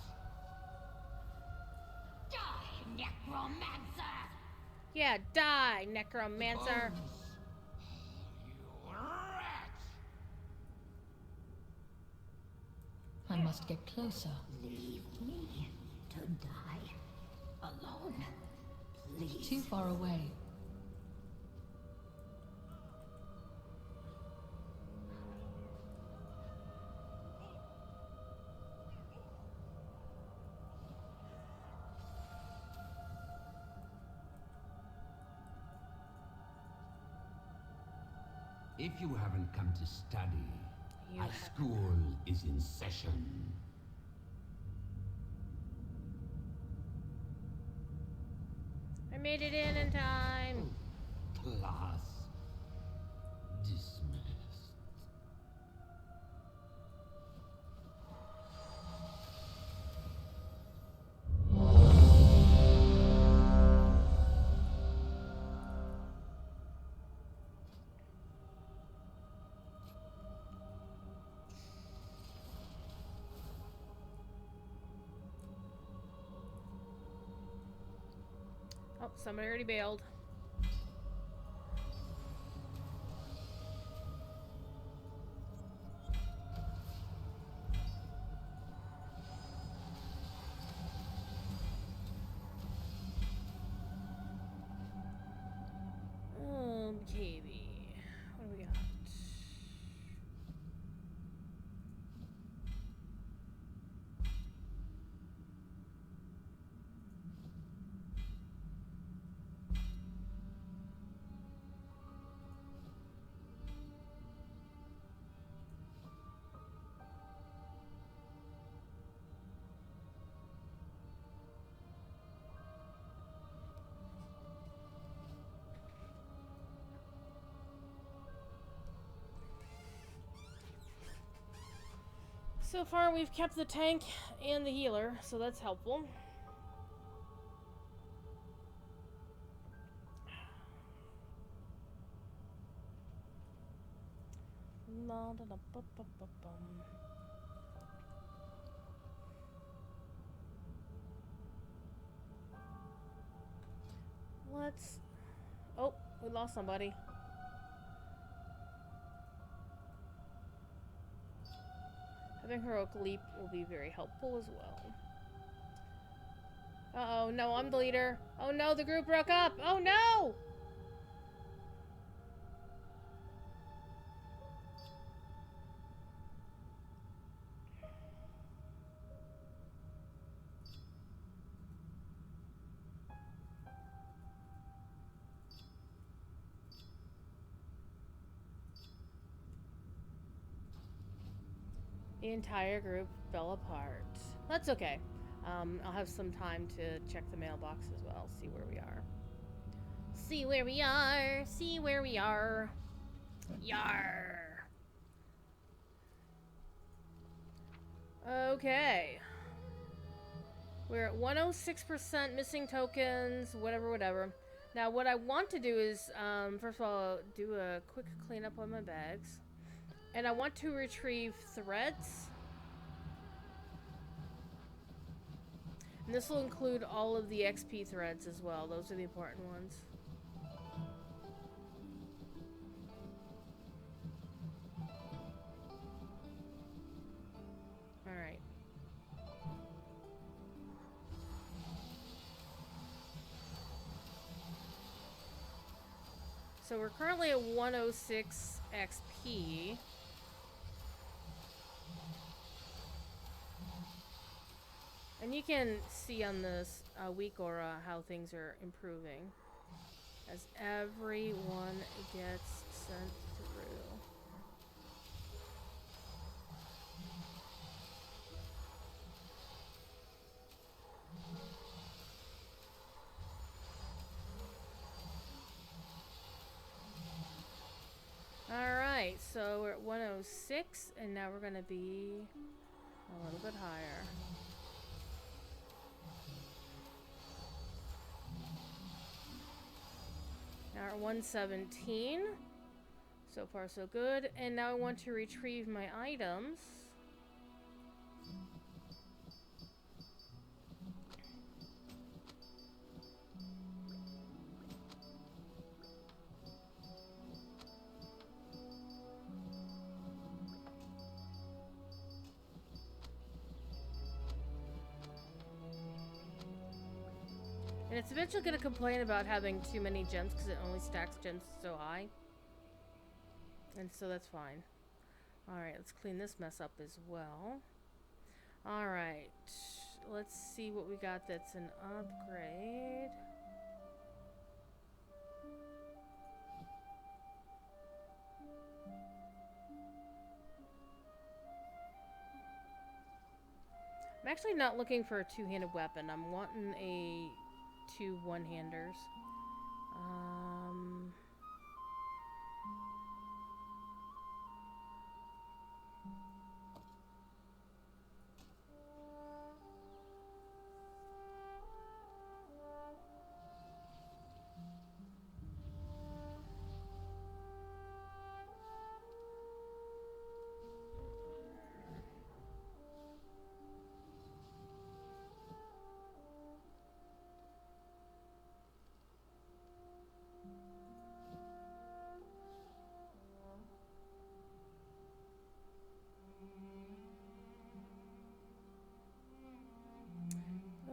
Die, necromancer! Yeah, die, necromancer. Bones. You rat! I must get closer. Leave me to die alone, please. Too far away. If you haven't come to study, You our haven't. school is in session. I made it in time. Class dismissed. Oh, somebody already bailed. KB. What do we got? So far, we've kept the tank and the healer, so that's helpful. La da da ba ba ba bum. Let's. Oh, we lost somebody. Having heroic leap will be very helpful as well. Uh-oh, no, I'm the leader. Oh no, the group broke up. Oh no! The entire group fell apart. That's okay. I'll have some time to check the mailbox as well, see where we are. See where we are. See where we are. Yar. Okay. We're at 106% missing tokens, whatever. Now, what I want to do is, first of all, do a quick cleanup on my bags. And I want to retrieve threads. And this will include all of the XP threads as well. Those are the important ones. Alright. So we're currently at 106 XP. And you can see on this week aura how things are improving as everyone gets sent through. Alright, so we're at 106 and now we're gonna be a little bit higher. Now we're 117. So far, so good. And now I want to retrieve my items. And it's eventually going to complain about having too many gems because it only stacks gems so high. And so that's fine. Alright, let's clean this mess up as well. Alright, let's see what we got that's an upgrade. I'm actually not looking for a two-handed weapon. I'm wanting a two one-handers.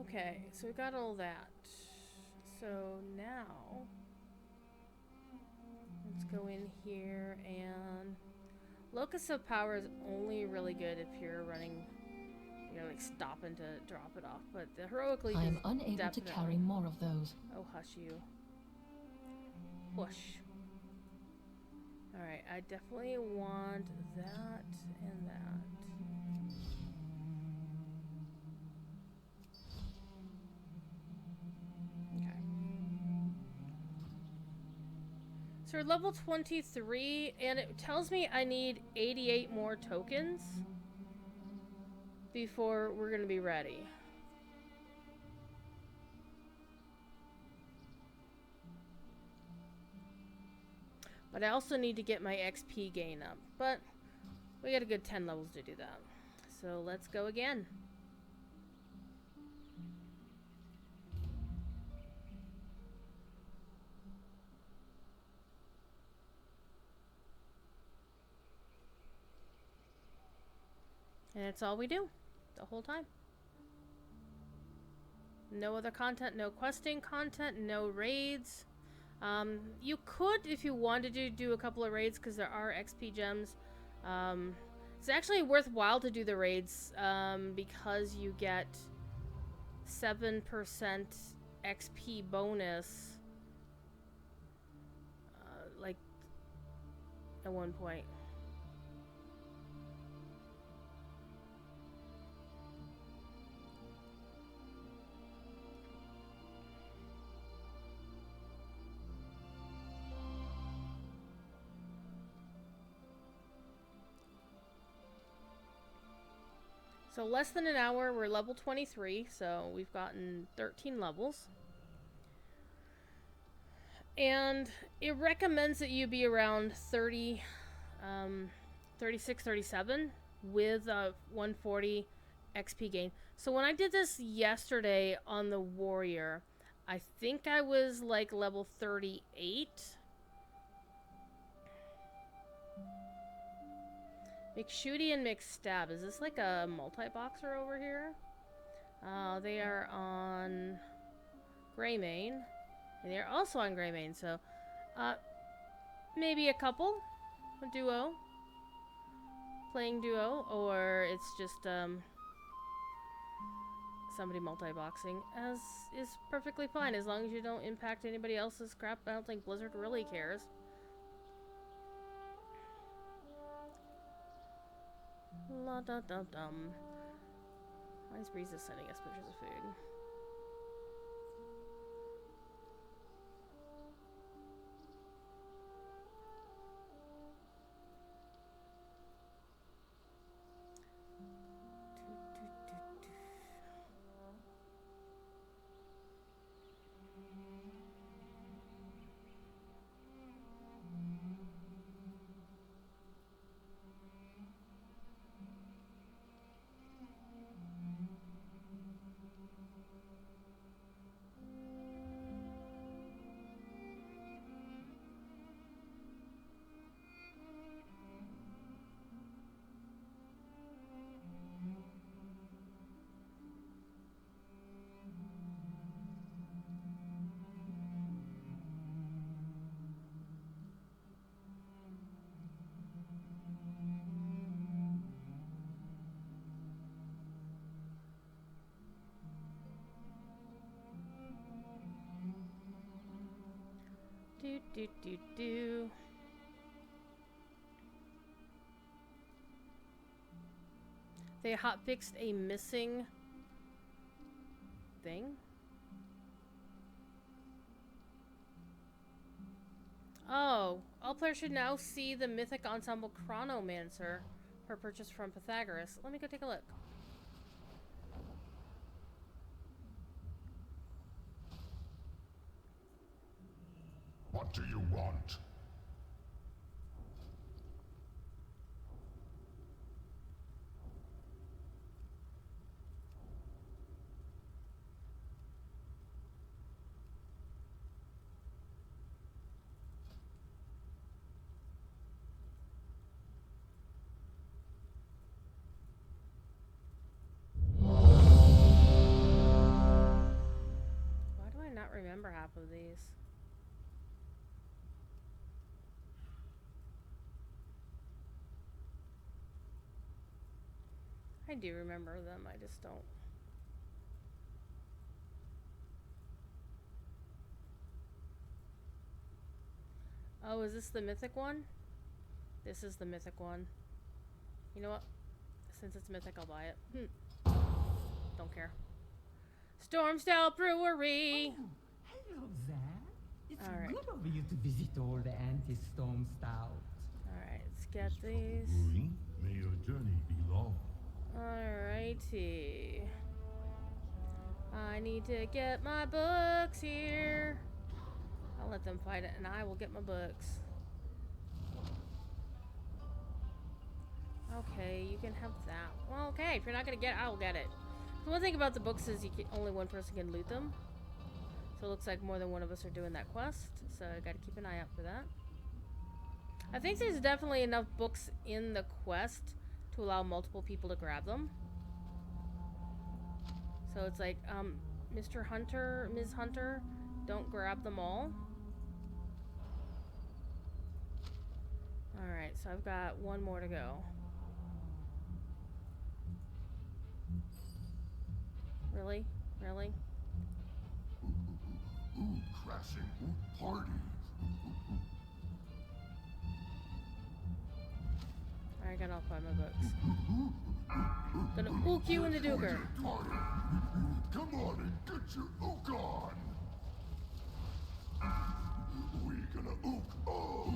Okay, so we got all that. So now, let's go in here and... Locus of Power is only really good if you're running, you know, like stopping to drop it off. But the Heroic Leap I am is unable definitely... to carry more of those. Oh, hush you. Push. Alright, I definitely want that and that. So we're level 23, and it tells me I need 88 more tokens before we're going to be ready. But I also need to get my XP gain up. But we got a good 10 levels to do that. So let's go again. And it's all we do the whole time. No other content, no questing content, no raids. You could, if you wanted to, do a couple of raids because there are XP gems. It's actually worthwhile to do the raids because you get 7% XP bonus like at one point. So less than an hour, we're level 23, so we've gotten 13 levels. And it recommends that you be around 30, 36, 37 with a 140 XP gain. So when I did this yesterday on the Warrior, I think I was like level 38. McShooty and McStab. Is this like a multi-boxer over here? They are on Greymane. And they're also on Greymane, so maybe a couple, a duo, playing duo, or it's just somebody multi-boxing, as is perfectly fine as long as you don't impact anybody else's crap. I don't think Blizzard really cares. La da da dum. Why is Breeze sending us pictures of food? Do do do. They hotfixed a missing thing. Oh, all players should now see the Mythic Ensemble Chronomancer for purchase from Pythagoras. Let me go take a look. What do you want? Why do I not remember half of these? I do remember them, I just don't. Oh, is this the mythic one? This is the mythic one. You know what? Since it's mythic, I'll buy it. Don't care. Storm Stout Brewery! Oh, hello there. It's Alright. good of you to visit all the anti-storm stouts. Alright, let's get these. May your journey be long. Alrighty. I need to get my books here. I'll let them fight it and I will get my books. Okay, you can have that. Well, okay, if you're not gonna get it, I'll get it. The one thing about the books is only one person can loot them. So it looks like more than one of us are doing that quest. So I gotta keep an eye out for that. I think there's definitely enough books in the quest to allow multiple people to grab them. So it's like, Mr. Hunter, Ms. Hunter, don't grab them all. Alright, so I've got one more to go. Really? Really? Crashing party. Alright, gotta find my books. Gonna ook you in the duker. Come on and get your ook on. We gonna ook. Oh.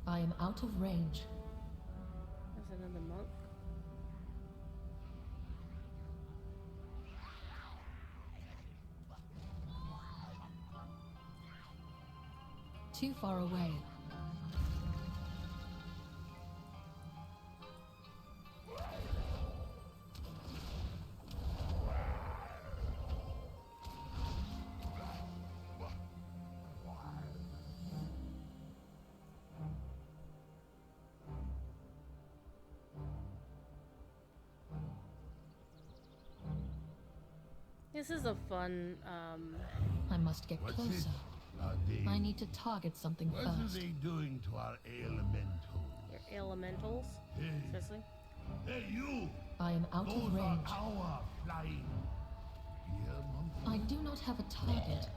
I am out of range. There's another monk. Too far away. This is a fun, I must get What's closer. I need to target something What first. are they doing to our elementals? your elementals. Hey, Seriously? hey, you! I am out Those of are range. our flying. Here, monkey. I do not have a target.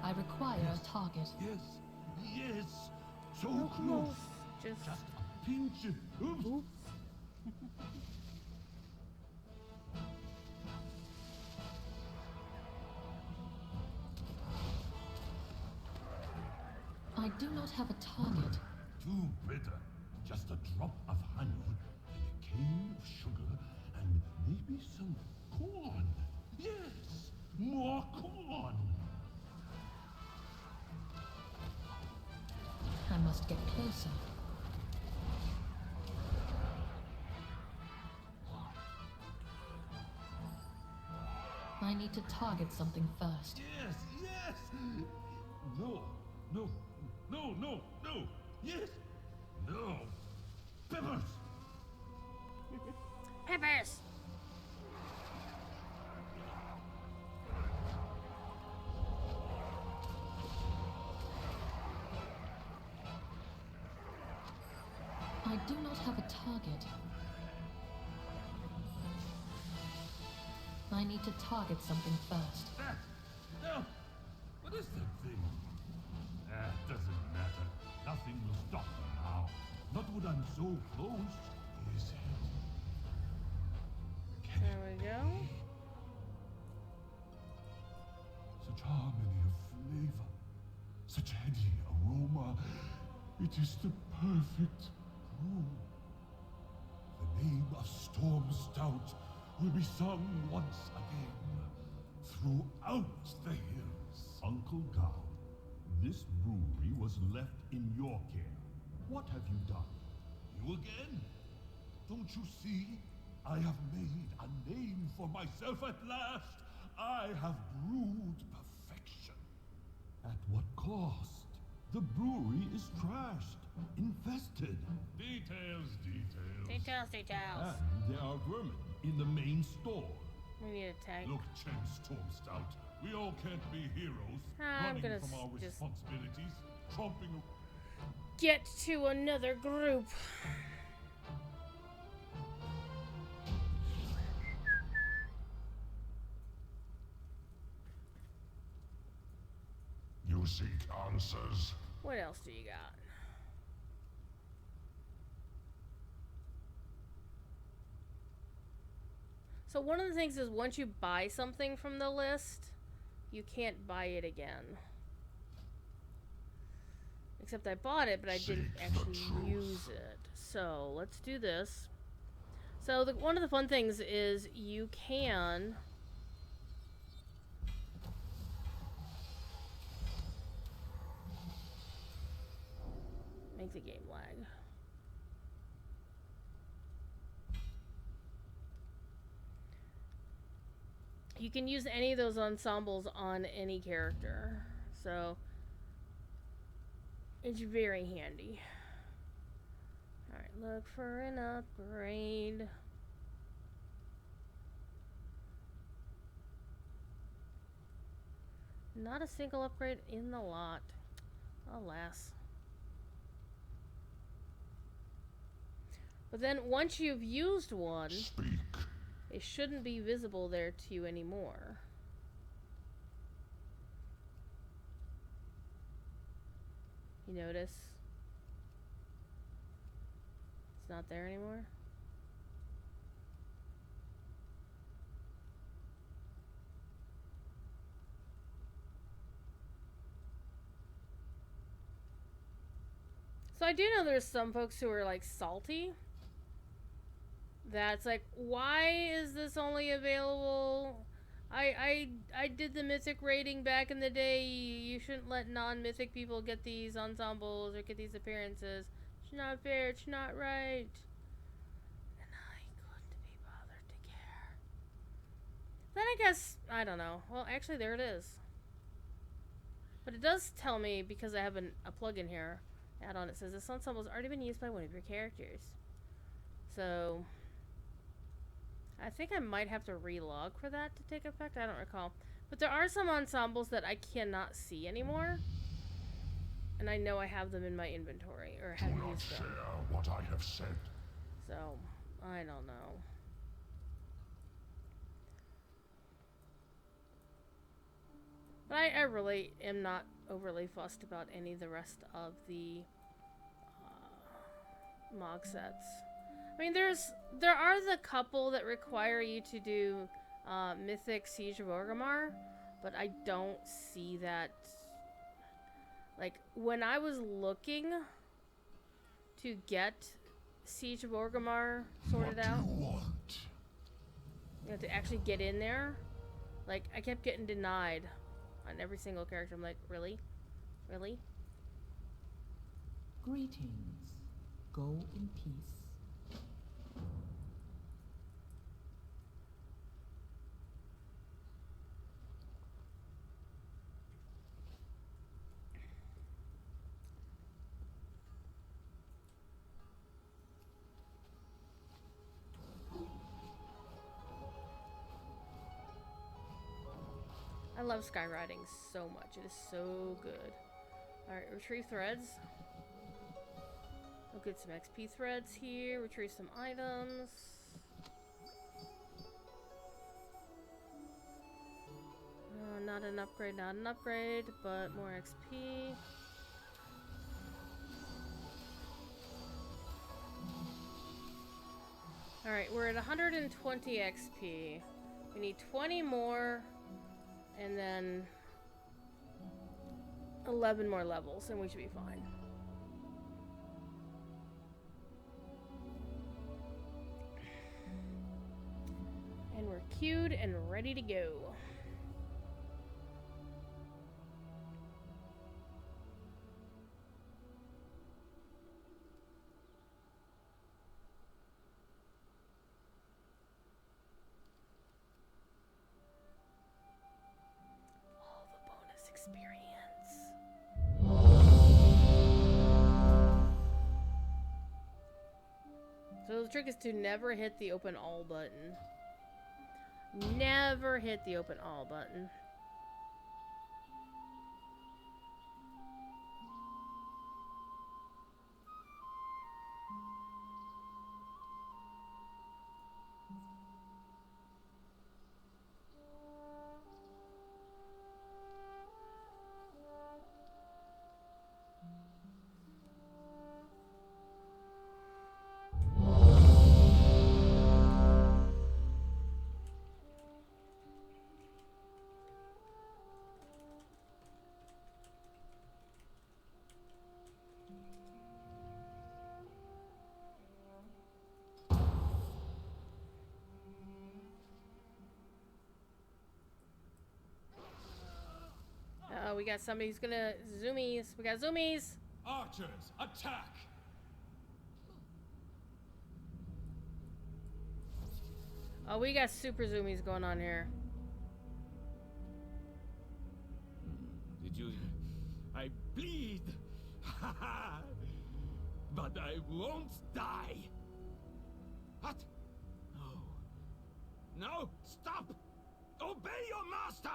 I require a target. Yes, yes, so No, close. Just Just a pinch. Oops. I do not have a target. Too bitter. Just a drop of honey, and the plain of sugar and maybe some corn. Yes, more corn. I must get closer. I need to target something first. Yes, yes. No, no, no, no, no. Yes, no. Peppers. Peppers! I do not have a target. I need to target something first. That. No. What is that thing? Doesn't matter. Nothing will stop me now. Not when I'm so close. Is it? There we go. Such harmony of flavor. Such heady aroma. It is the perfect brew. The name of Storm Stout will be sung once again throughout the hills. Uncle Gao, this brewery was left in your care. What have you done? You again? Don't you see? I have made a name for myself at last. I have brewed perfection. At what cost? The brewery is trashed, infested. Details, details. Details, details. And there are vermin in the main store. We need a tank. Look, Chen Storm Stout, we all can't be heroes, I'm running gonna from our just responsibilities, tromping. get to another group. You seek answers. What else do you got? So one of the things is once you buy something from the list, you can't buy it again. Except I bought it, but I didn't actually use it. So let's do this. So one of the fun things is you can make the game lag. You can use any of those ensembles on any character. So it's very handy. Alright, look for an upgrade. Not a single upgrade in the lot. Alas. But then once you've used one, it shouldn't be visible there to you anymore. You notice? It's not there anymore. So I do know there's some folks who are like salty. That's like, why is this only available? I did the mythic rating back in the day. You shouldn't let non-mythic people get these ensembles or get these appearances. It's not fair. It's not right. And I couldn't be bothered to care. Then I guess, I don't know. Well, actually, there it is. But it does tell me, because I have a plugin here, add-on, it says this ensemble has already been used by one of your characters. So I think I might have to relog for that to take effect. I don't recall. But there are some ensembles that I cannot see anymore. And I know I have them in my inventory, or have used them. Share what I have said. So, I don't know. But I really am not overly fussed about any of the rest of the MoG sets. I mean, there are the couple that require you to do Mythic Siege of Orgrimmar, but I don't see that. Like, when I was looking to get Siege of Orgrimmar sorted out. What do you want? You have to actually get in there. Like, I kept getting denied on every single character. I'm like, really? Really? Greetings. Go in peace. I love skywriting so much. It is so good. Alright, retrieve threads. We'll get some XP threads here. Retrieve some items. Not an upgrade, not an upgrade, but more XP. Alright, we're at 120 XP. We need 20 more, and then 11 more levels, and we should be fine. And we're queued and ready to go. All the bonus experience. So the trick is to never hit the open all button. Never hit the open all button. We got somebody who's gonna zoomies. We got zoomies. Archers, attack! Oh, we got super zoomies going on here. Did you... I bleed. But I won't die. What? No. No, stop! Obey your master!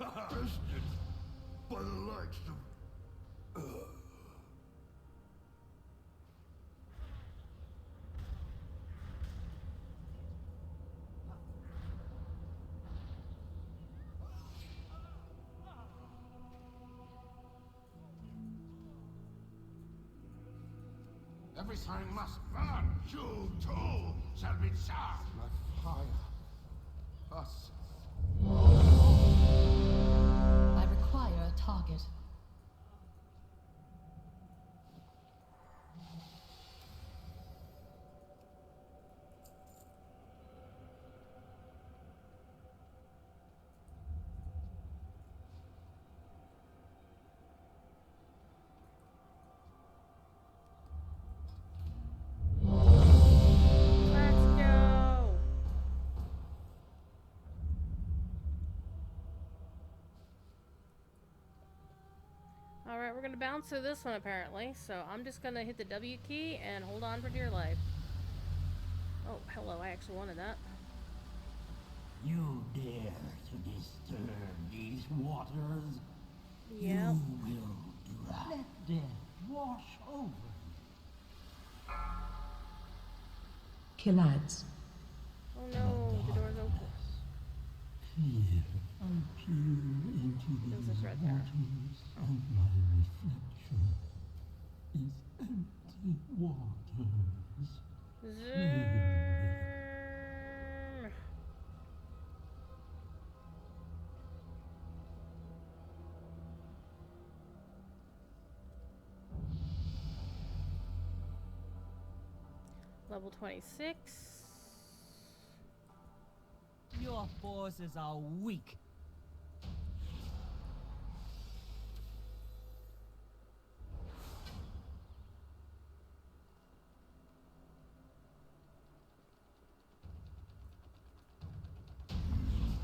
Our tested by the likes of... Everything must burn. You too shall be charged with fire. Us. I require a target. Let's go. Alright, we're gonna bounce through this one apparently. So I'm just gonna hit the W key and hold on for dear life. Oh, hello, I actually wanted that. You dare to disturb these waters? Yeah. You will drown. Let death wash over you. Kill ads. Oh no, the door's open. Here, I peer into There's a these thread there. waters, and my reflection is empty waters. Zoom. Level 26. Your forces are weak.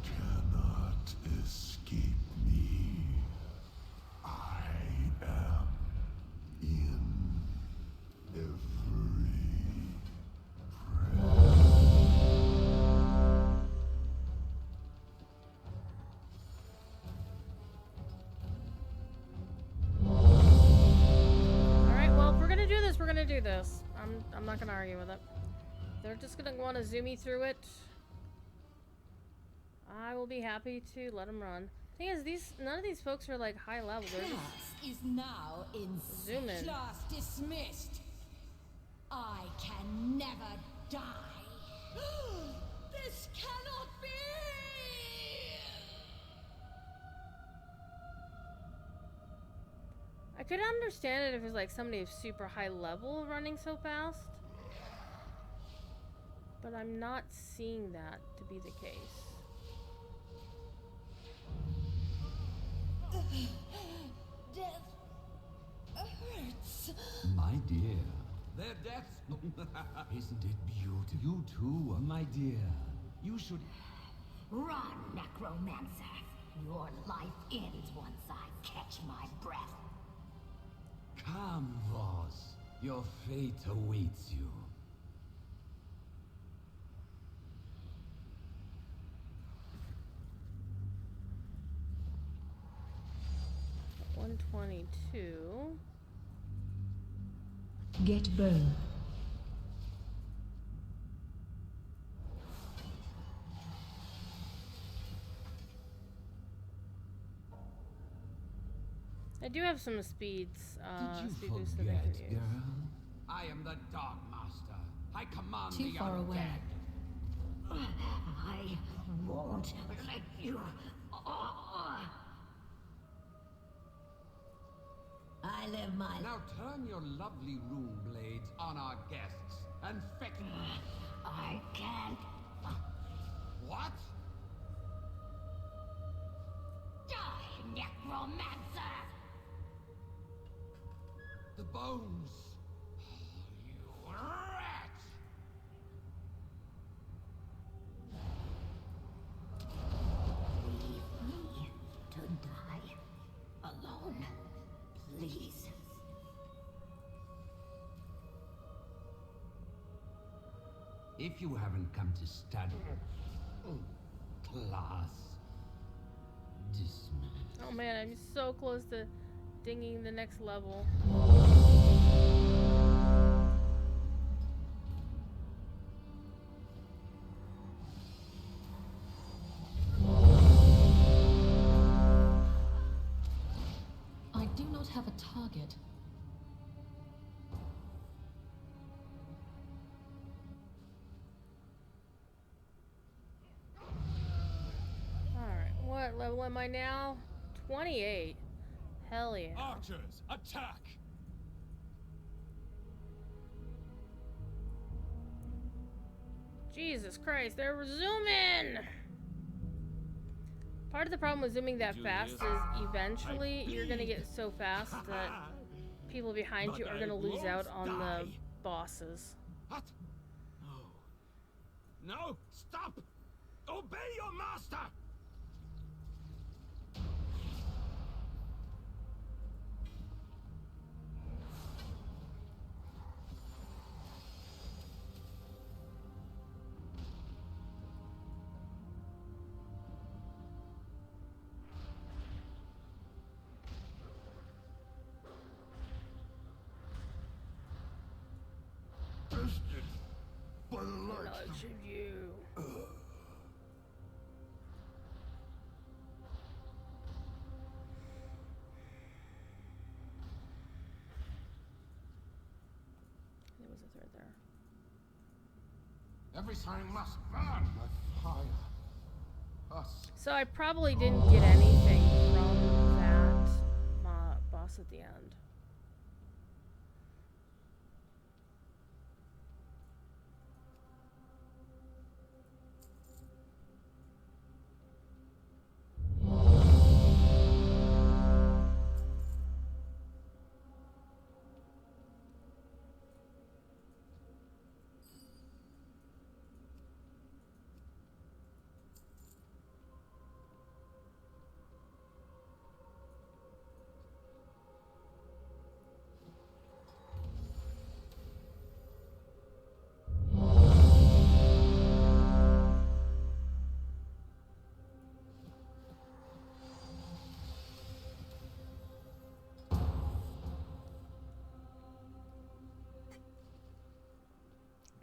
Cannot escape me. I am in every Alright, well, if we're gonna do this, we're gonna do this. I'm not gonna argue with it. They're just gonna want to zoom me through it. I will be happy to let them run. Thing is, none of these folks are like high level. They're just Class is now in zoom in. Class dismissed. I can never die. This cannot be. I could understand it if it was like somebody of super high level running so fast. But I'm not seeing that to be the case. Death hurts. My dear. Their deaths? Isn't it beautiful? You too, my dear. You should... Run, necromancer. Your life ends once I catch my breath. Come, Voss. Your fate awaits you. $122. Get burned. I do have some speeds. Did speed you boosts that I forget, can use. girl? I am the Dark Master. I command Too the far away. undead. I won't let you. I live my Now turn your lovely rune blades on our guests and fetch me. I can't. What? Die, necromancer! The bones. You rat! Leave me to die alone, please. If you haven't come to study, class dismissed. Oh man, I'm so close to dinging the next level. I do not have a target. Alright, what level am I now? 28. Hell yeah. Archers, attack! Jesus Christ, they're zooming! Part of the problem with zooming that fast is eventually you're gonna get so fast that people behind you are gonna lose out on the bosses. What? No. No! Stop! Obey your master! Bested by the light. Nudge of you. right there. Everything must burn with fire. Us. So I probably didn't get anything from that boss at the end.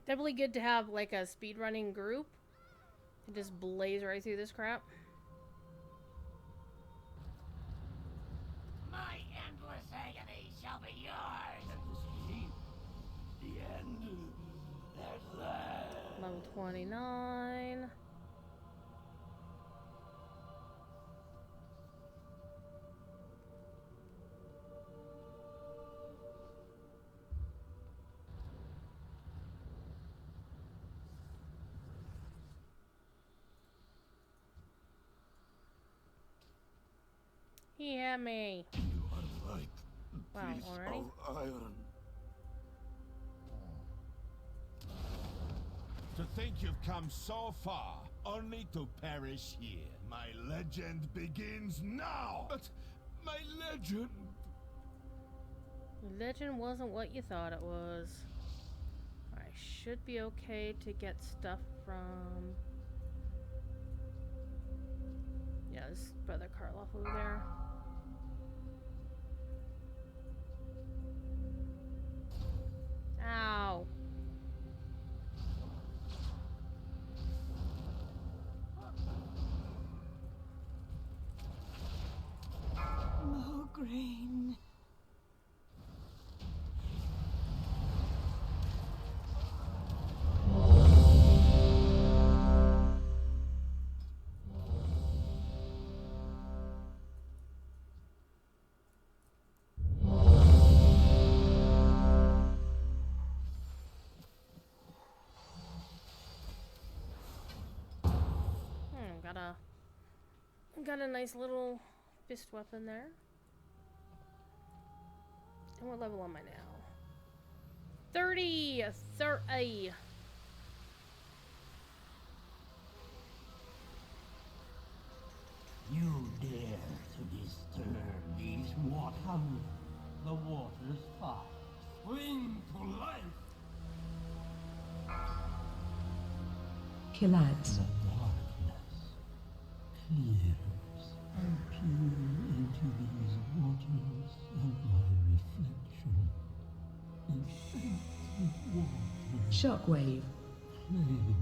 Definitely good to have like a speedrunning group and just blaze right through this crap. My endless agony shall be yours. The end. There's Level 29. Hear me. You are like a Wow, piece already? of iron. To think you've come so far, only to perish here. My legend begins now! But my legend... Legend wasn't what you thought it was. I should be okay to get stuff from... Yeah, this Brother Karloff over there. Ow. Mograine. Got a nice little fist weapon there. And what level am I now? 30! 30! You dare to disturb these waters, the water's fire. Spring to life! Killads. The darkness clears. I peer into these waters, and my reflection is empty waters. Shockwave. Flames.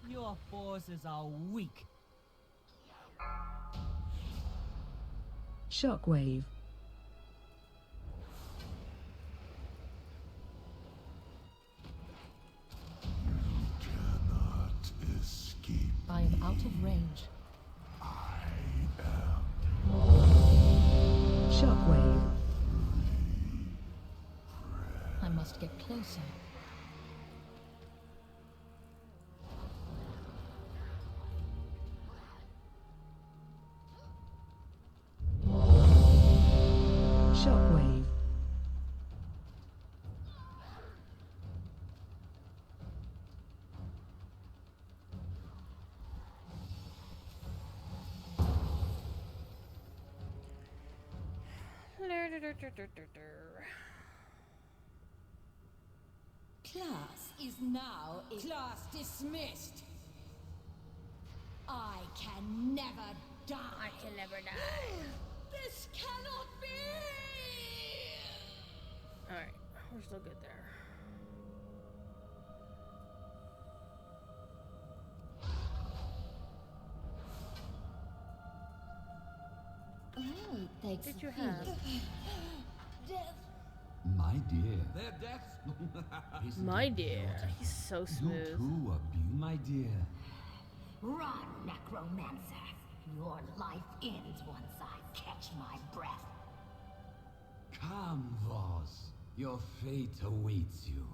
Your forces are weak. Shockwave. Cannot escape. I am out of range. Shockwave. I must get closer. Shockwave. Class is now class dismissed. I can never die. I can never die. This cannot be. Alright, we're still good there. Oh, it takes Did a you have? village. Death. My dear. Their deaths. Isn't My it dear, beautiful? he's so You smooth. too are beautiful, my dear. Run, necromancer. Your life ends once I catch my breath. Come, Voss. Your fate awaits you.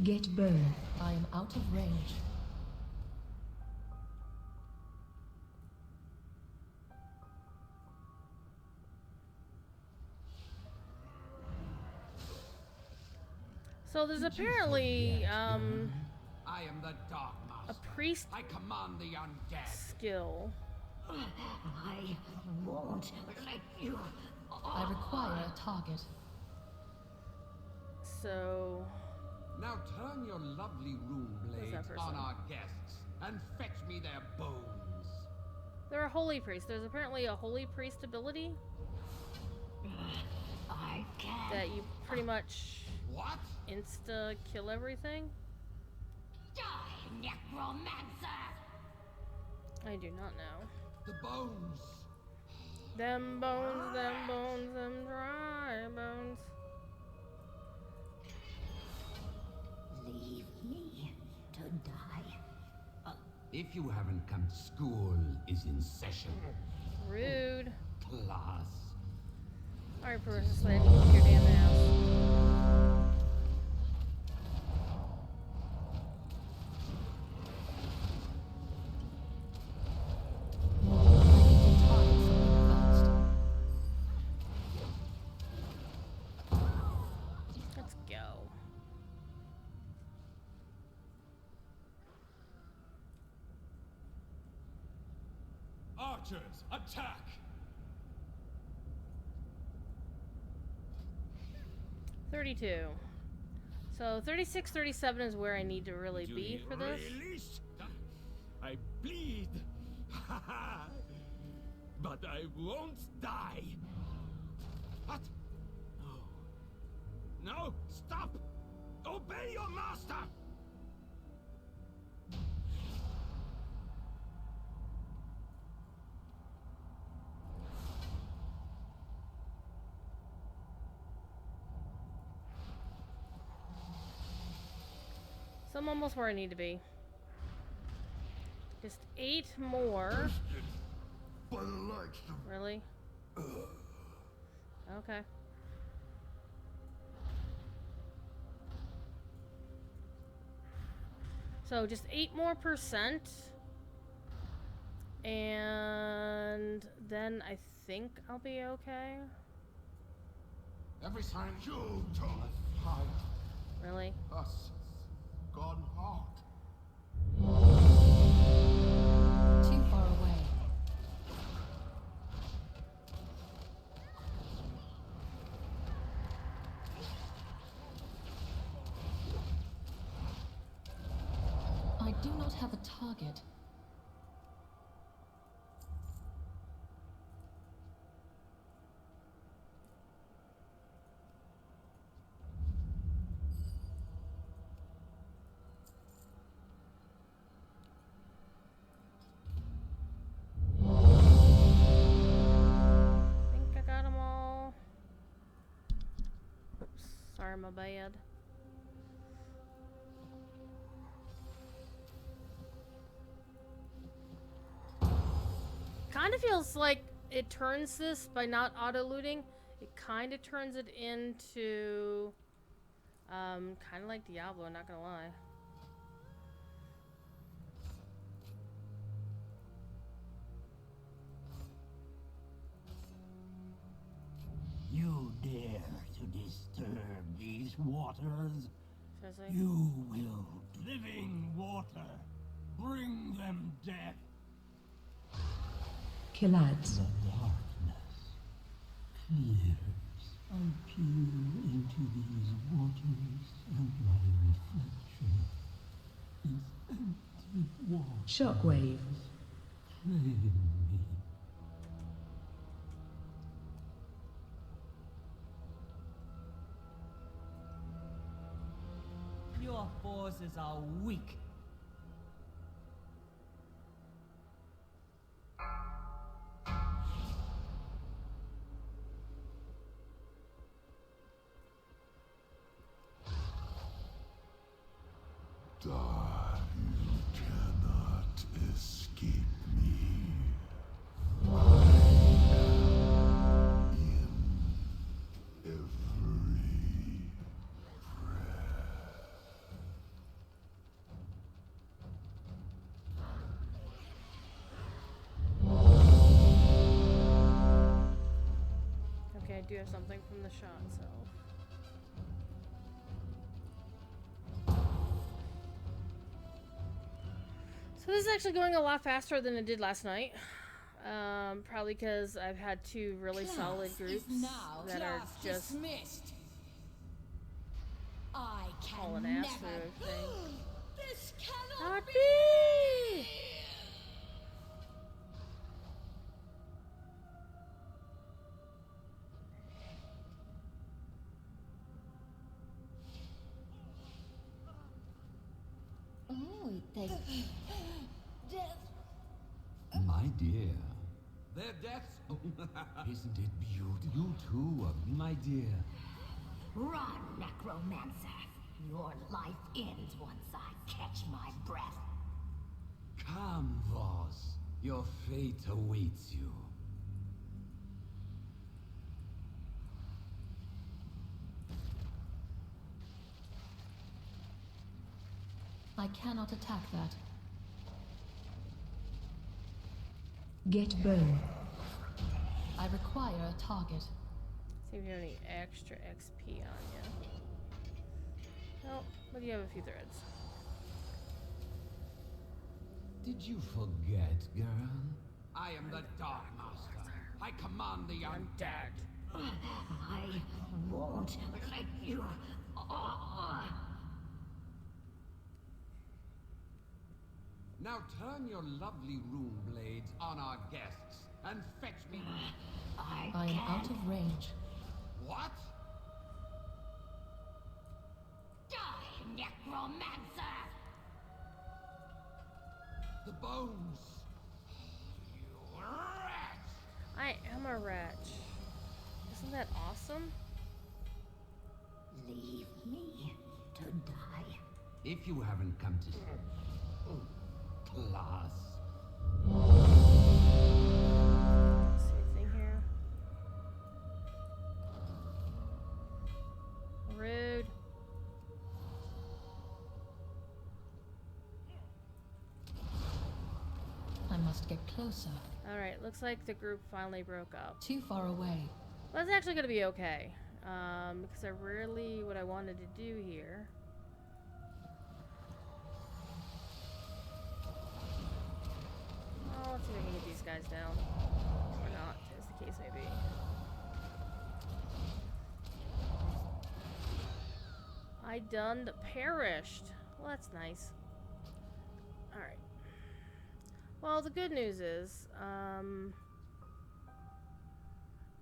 Get burned. I am out of range. So there's apparently I am the Dark a Master. priest I command the undead. skill. I won't let you. I require a target. So Now turn your lovely rune blades that person? on our guests and fetch me their bones. they're a holy priest. There's apparently a holy priest ability I can't. that you pretty much What? insta kill everything. Die, necromancer! I do not know. The bones. Them bones, them dry bones. Leave me to die. If you haven't come, school is in session. Rude. Class. Alright, Professor Slade, kick your damn ass. Let's go. Archers, attack! 32. So 36, 37 is where I need to really be for this. Release? I bleed. But I won't die. What? No. No, stop! Obey your master! So I'm almost where I need to be. Just 8 more. Really? Okay. So just 8 more %. And then I think I'll be okay. Every sign you told fight. Really? Us gone hard. Too far away. I do not have a target. Think I got them all. Oops, sorry, my bad. Kind of feels like it turns this by not auto-looting. It kind of turns it into kind of like Diablo, not gonna lie. You dare to disturb these waters? Seriously? You will. Living water. Bring them death. Killads. The darkness clears. I peer into these waters, and my reflection is empty water. Shockwave. Claim me. Your forces are weak. You cannot escape me. I am in every Okay, I do have something from the shot itself. So this is actually going a lot faster than it did last night. Probably because I've had two really solid groups that are just dismissed. I can hauling never. ass through everything. This cannot Not be. me! Oh, it takes death. My dear. Their deaths? Isn't it beautiful? You too, my dear. Run, necromancer. Your life ends once I catch my breath. Come, Voss. Your fate awaits you. I cannot attack that. Get burned. I require a target. See if you have any extra XP on you. Oh, but you have a few threads. Did you forget, girl? I am the Dark Master. I command the undead. I won't let you. Now turn your lovely rune blades on our guests and fetch me. I am out of range. What? Die, necromancer! The bones. You rat! I am a wretch. Isn't that awesome? Leave me to die. If you haven't come to class. See anything here? Rude. I must get closer. Alright, looks like the group finally broke up. Too far away. That's actually gonna be okay. Because I really, what I wanted to do here. Oh, let's see if I can get these guys down. Or not, as the case may be. I done perished. Well, that's nice. Alright. Well, the good news is,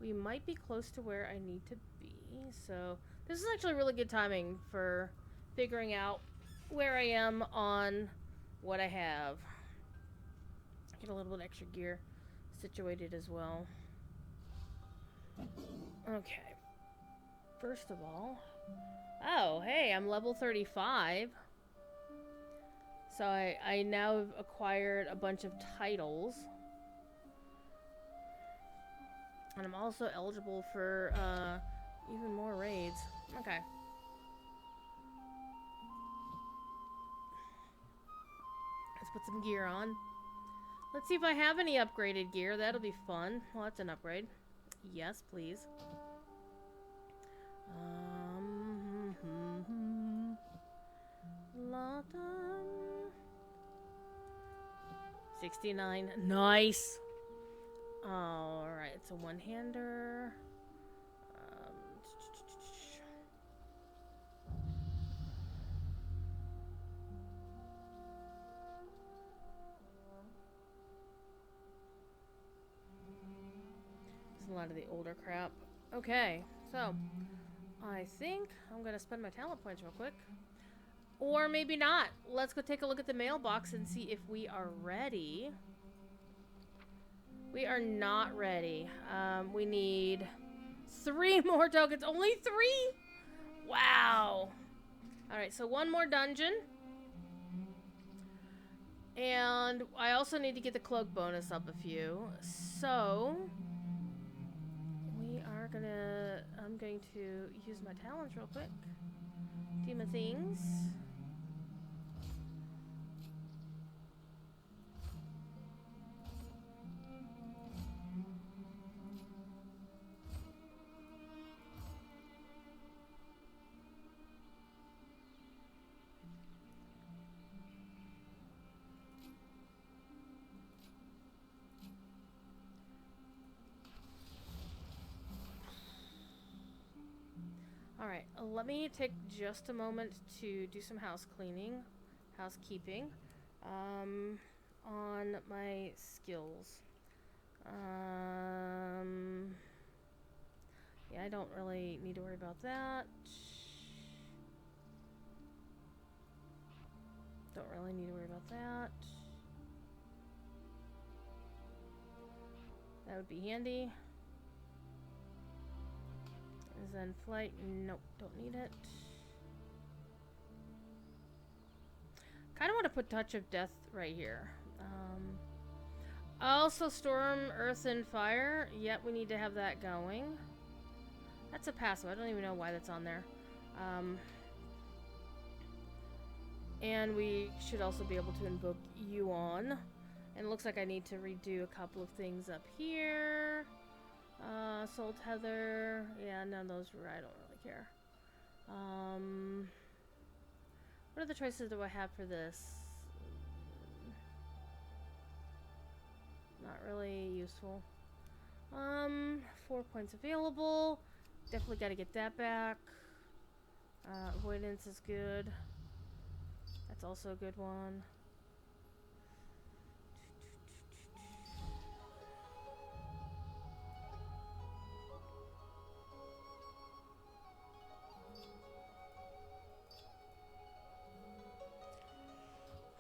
we might be close to where I need to be. So, this is actually really good timing for figuring out where I am on what I have. Get a little bit extra gear situated as well. Okay. First of all, oh, hey, I'm level 35. So I now have acquired a bunch of titles. And I'm also eligible for even more raids. Okay. Let's put some gear on. Let's see if I have any upgraded gear. That'll be fun. Well, that's an upgrade. Yes, please. London. 69. Nice. Alright, it's a one-hander. There's a lot of the older crap. Okay, so I think I'm gonna spend my talent points real quick. Or maybe not. Let's go take a look at the mailbox and see if we are ready. We are not ready. We need 3 more tokens. Only 3? Wow. Alright, so 1 more dungeon. And I also need to get the cloak bonus up a few. So I'm going to use my talents real quick. Do my things. Alright, let me take just a moment to do some housekeeping, on my skills. Yeah, I don't really need to worry about that. Don't really need to worry about that. That would be handy. Zen flight, nope, don't need it. Kind of want to put touch of death right here. Also storm, earth, and fire. Yep, we need to have that going. That's a passive. I don't even know why that's on there. And we should also be able to invoke Yuan. And it looks like I need to redo a couple of things up here. Soul tether. Yeah, none of those. I don't really care. What other choices do I have for this? Not really useful. 4 points available. Definitely got to get that back. Avoidance is good. That's also a good one.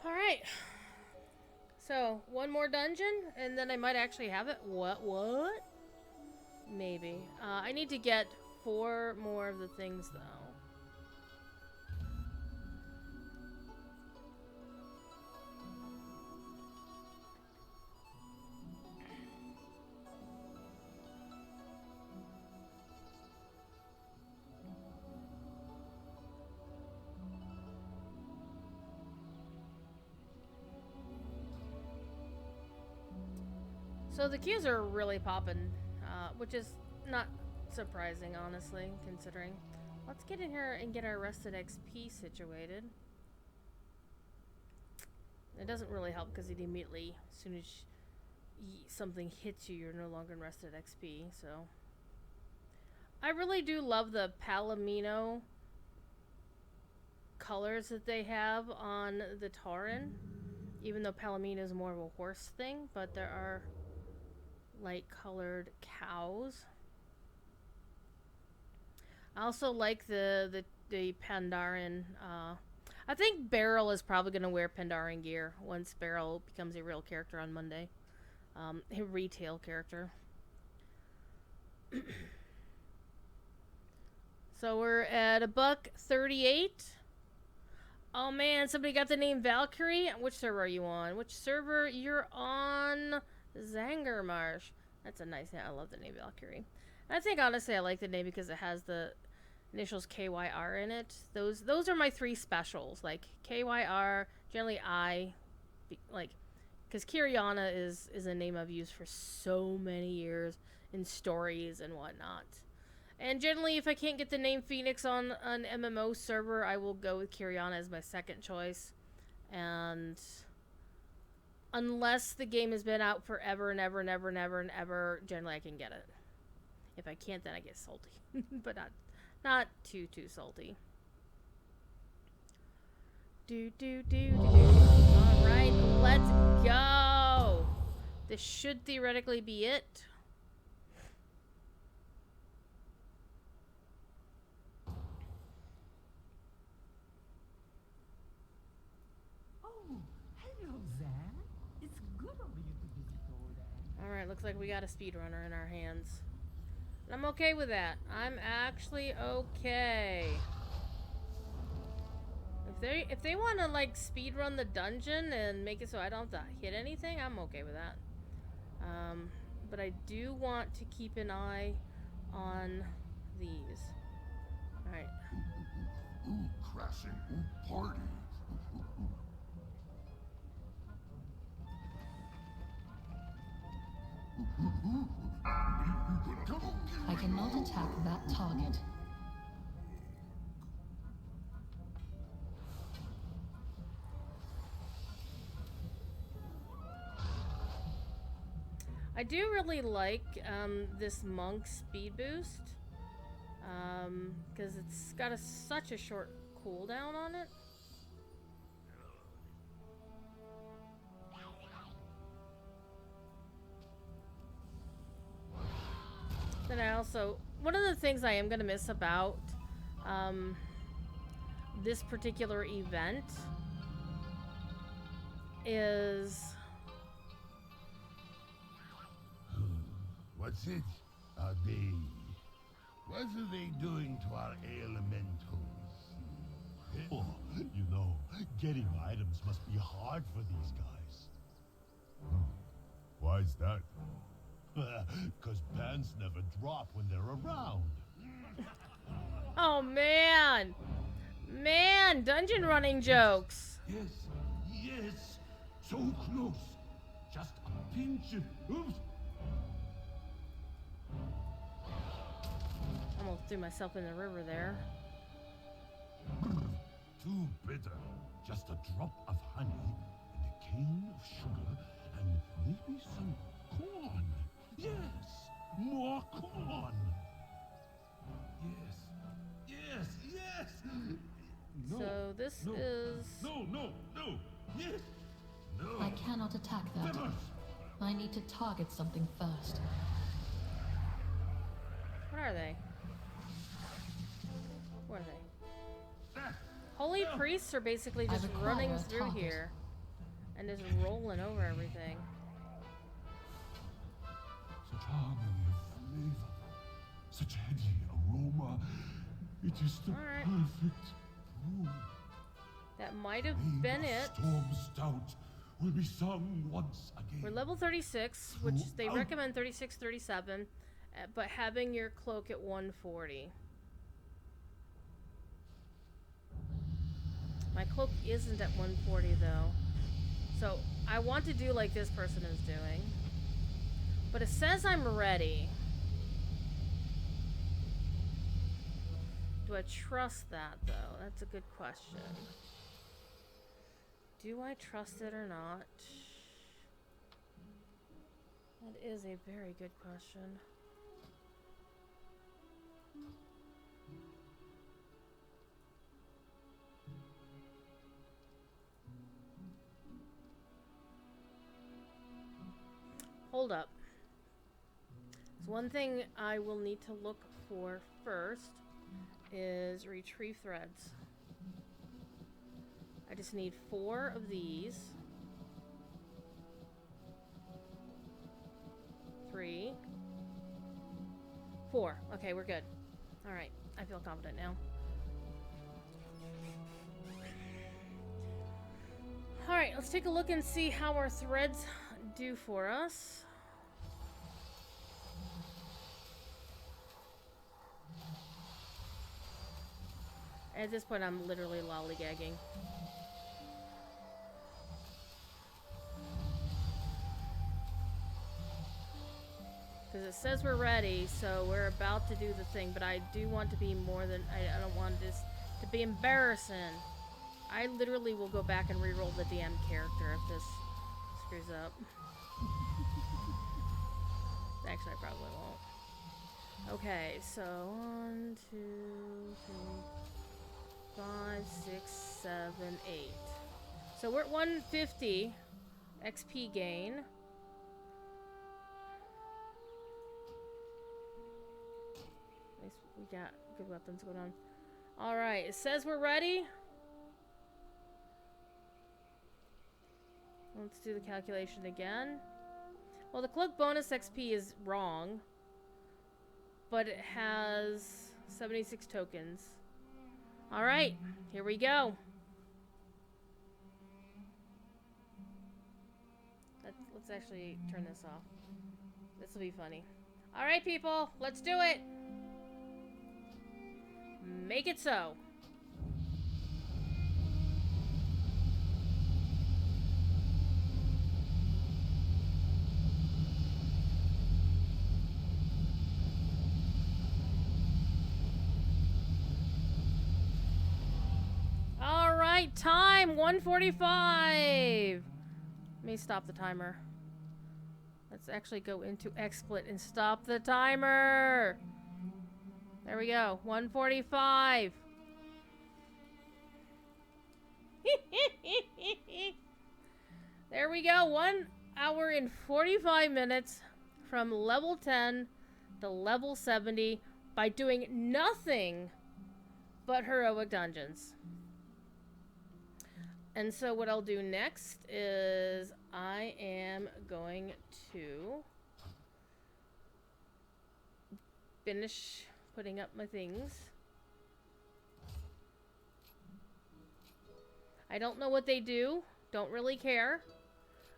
Alright. So, 1 more dungeon, and then I might actually have it. What? Maybe. I need to get 4 more of the things, though. So the queues are really popping, which is not surprising, honestly, considering. Let's get in here and get our rested XP situated. It doesn't really help because it immediately, as soon as something hits you, you're no longer in rested XP, so. I really do love the Palomino colors that they have on the Tauren. Even though Palomino is more of a horse thing, but there are light colored cows. I also like the Pandaren. I think Beryl is probably going to wear Pandaren gear once Beryl becomes a real character on Monday. A retail character. So we're at $138. Oh man, somebody got the name Valkyrie. Which server are you on? Which server? You're on Zangermarsh. That's a nice name. I love the name Valkyrie. And I think honestly I like the name because it has the initials KYR in it. Those are my 3 specials. Like KYR, generally I, like, because Kiriana is a name I've used for so many years in stories and whatnot. And generally, if I can't get the name Phoenix on an MMO server, I will go with Kiriana as my second choice. And unless the game has been out forever and ever and ever and ever and ever, generally I can get it. If I can't, then I get salty. But not too salty. Alright, let's go! This should theoretically be it. looks like we got a speedrunner in our hands. And I'm okay with that. I'm actually okay. If they want to like speedrun the dungeon and make it so I don't have to hit anything, I'm okay with that. But I do want to keep an eye on these. All right. Ooh, crashing. Ooh, party. I cannot attack that target. I do really like this monk speed boost because it's got such a short cooldown on it. Then I also, one of the things I am going to miss about this particular event is... What's it? What are they doing to our elementals? Oh, you know, getting items must be hard for these guys. Why's that? Because bands never drop when they're around. Oh man! Man, dungeon running jokes! Yes, yes, so close. Just a pinch of... Oops. Almost threw myself in the river there. Too bitter. Just a drop of honey and a cane of sugar and maybe some corn. Yes, more corn. Yes, yes, yes. No, So this no, is... No, yes, no. I cannot attack that. Never. I need to target something first. What are they? What are they? Holy priests are basically just running through here and just rolling over everything. Such harmony of flavor, such heady aroma. It is the perfect brew. That might have been it. Storm Stout will be sung once again. We're level 36, which they recommend 36, 37, but having your cloak at 140. My cloak isn't at 140 though. So I want to do like this person is doing. But it says I'm ready. Do I trust that though? That's a good question. Do I trust it or not? That is a very good question. Hold up. So one thing I will need to look for first is retrieve threads. I just need 4 of these. 3. 4. Okay, we're good. Alright, I feel confident now. Alright, let's take a look and see how our threads do for us. At this point, I'm literally lollygagging. Because it says we're ready, so we're about to do the thing, but I do want to be more than... I don't want this to be embarrassing. I literally will go back and reroll the DM character if this screws up. Actually, I probably won't. Okay, so 1, 2, 3, 5, 6, 7, 8. So we're at 150 XP gain. At least we got good weapons going on. Alright, it says we're ready. Let's do the calculation again. Well, the cloak bonus XP is wrong, but it has 76 tokens. Alright, here we go. Let's actually turn this off. This will be funny. Alright, people, let's do it! Make it so. Alright, time 1:45. Let me stop the timer. Let's actually go into XSplit and stop the timer. There we go. 1:45. There we go. 1 hour and 45 minutes from level 10 to level 70 by doing nothing but heroic dungeons. And so what I'll do next is I am going to finish putting up my things. I don't know what they do. Don't really care.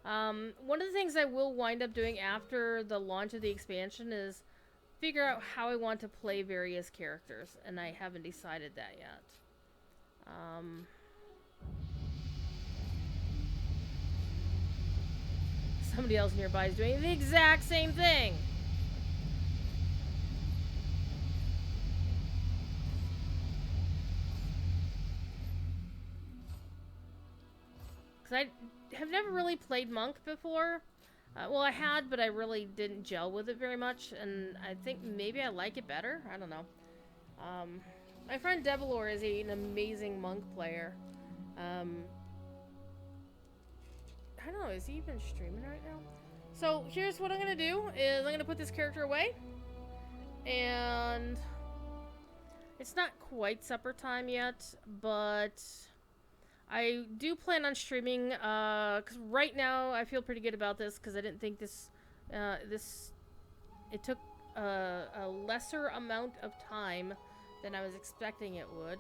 One of the things I will wind up doing after the launch of the expansion is figure out how I want to play various characters, and I haven't decided that yet. Somebody else nearby is doing the exact same thing. Because I have never really played Monk before. Well, I had, but I really didn't gel with it very much, and I think maybe I like it better. I don't know. My friend Devilor is an amazing Monk player. I don't know, is he even streaming right now? So here's what I'm gonna do, is I'm gonna put this character away. And it's not quite supper time yet, but I do plan on streaming, because right now I feel pretty good about this, because I didn't think this, it took a lesser amount of time than I was expecting it would.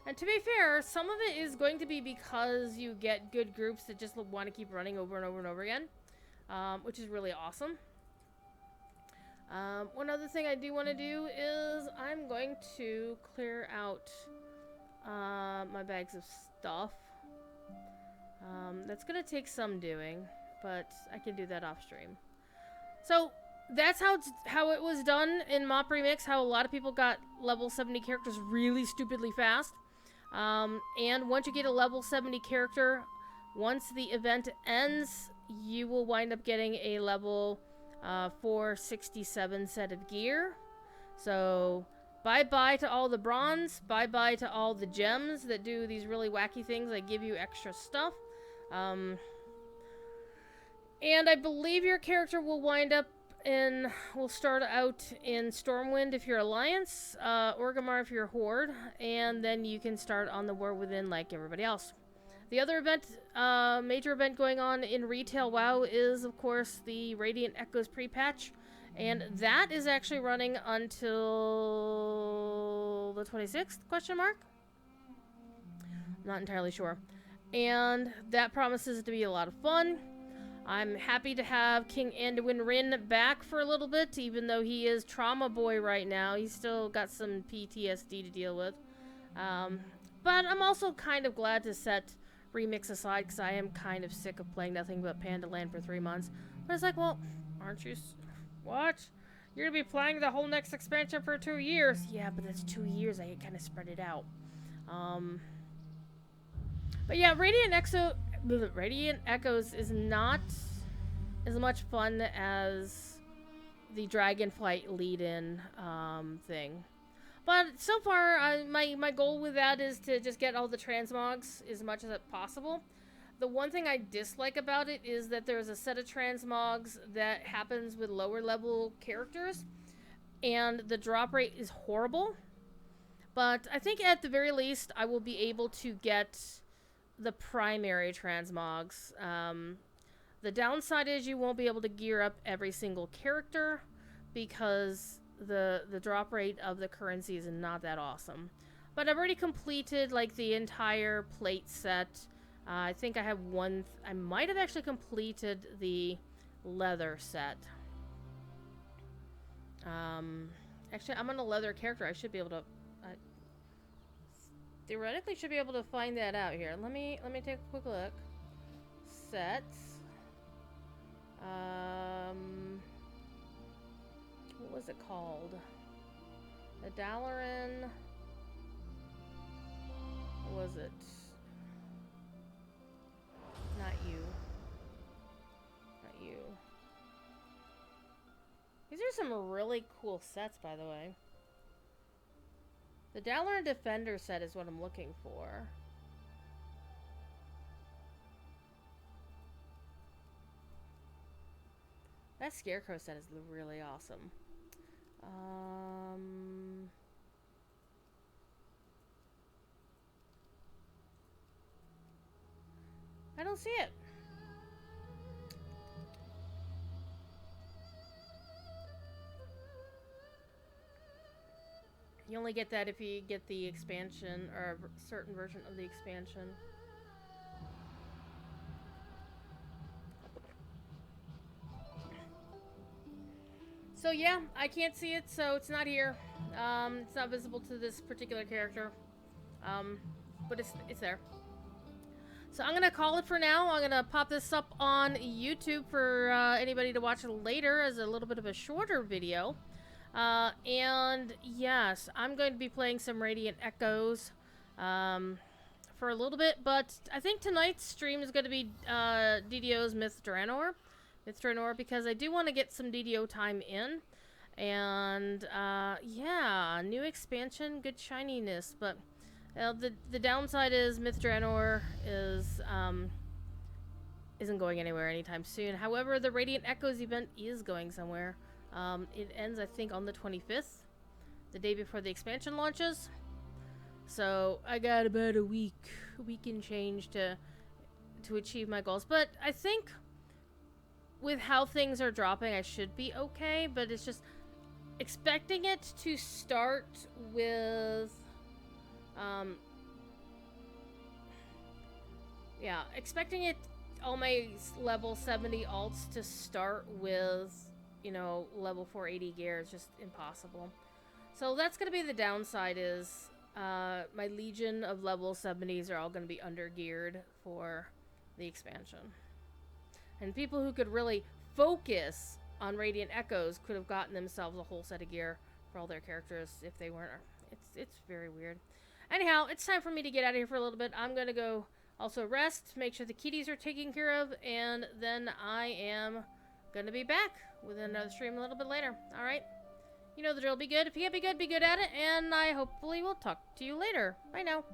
And to be fair, some of it is going to be because you get good groups that just want to keep running over and over and over again, which is really awesome. One other thing I do want to do is I'm going to clear out my bags of stuff. That's going to take some doing, but I can do that off stream. So that's how it was done in MoP Remix, how a lot of people got level 70 characters really stupidly fast. And once you get a level 70 character, once the event ends, you will wind up getting a level 467 set of gear. So bye-bye to all the bronze, bye-bye to all the gems that do these really wacky things that give you extra stuff. And I believe your character will start out in Stormwind if you're Alliance, Orgrimmar if you're Horde, and then you can start on the War Within like everybody else. The other event, major event going on in retail WoW is, of course, the Radiant Echoes pre-patch, and that is actually running until the 26th, question mark? Not entirely sure. And that promises to be a lot of fun. I'm happy to have King Anduin Rin back for a little bit, even though he is trauma boy right now. He's still got some PTSD to deal with. But I'm also kind of glad to set Remix aside, because I am kind of sick of playing nothing but Pandaland for 3 months. But it's like, well, aren't you... What? You're going to be playing the whole next expansion for 2 years. Yeah, but that's 2 years. I kind of spread it out. But yeah, Radiant Echoes is not as much fun as the Dragonflight lead-in thing. But so far, my goal with that is to just get all the transmogs as much as possible. The one thing I dislike about it is that there's a set of transmogs that happens with lower level characters, and the drop rate is horrible. But I think at the very least, I will be able to get the primary transmogs. The downside is you won't be able to gear up every single character because the drop rate of the currency is not that awesome. But I've already completed like the entire plate set. I think I have one. I might have actually completed the leather set. Actually, I'm on a leather character. I should be able to. Theoretically, should be able to find that out here. Let me take a quick look. Sets. What was it called? The Dalaran. What was it? Not you. Not you. These are some really cool sets, by the way. The Dalaran Defender set is what I'm looking for. That Scarecrow set is really awesome. I don't see it. You only get that if you get the expansion or a certain version of the expansion. So yeah, I can't see it, so it's not here. It's not visible to this particular character. But it's there. So I'm gonna call it for now. I'm gonna pop this up on YouTube for anybody to watch later as a little bit of a shorter video. And yes, I'm going to be playing some Radiant Echoes for a little bit, but I think tonight's stream is going to be DDO's Myth Draenor, because I do want to get some DDO time in. And yeah, new expansion, good shininess, but the downside is Myth Draenor is isn't going anywhere anytime soon. However, the Radiant Echoes event is going somewhere. It ends, I think, on the 25th, the day before the expansion launches. So I got about a week and change to achieve my goals. But I think with how things are dropping, I should be okay. But it's just expecting it to start with, yeah, expecting it all my level 70 alts to start with, you know, level 480 gear is just impossible. So that's going to be the downside is my Legion of level 70s are all going to be under geared for the expansion. And people who could really focus on Radiant Echoes could have gotten themselves a whole set of gear for all their characters if they weren't. It's very weird. Anyhow, it's time for me to get out of here for a little bit. I'm going to go also rest, make sure the kitties are taken care of, and then I am going to be back with another stream a little bit later. Alright? You know the drill. Be good. If you can't be good at it. And I hopefully will talk to you later. Bye now.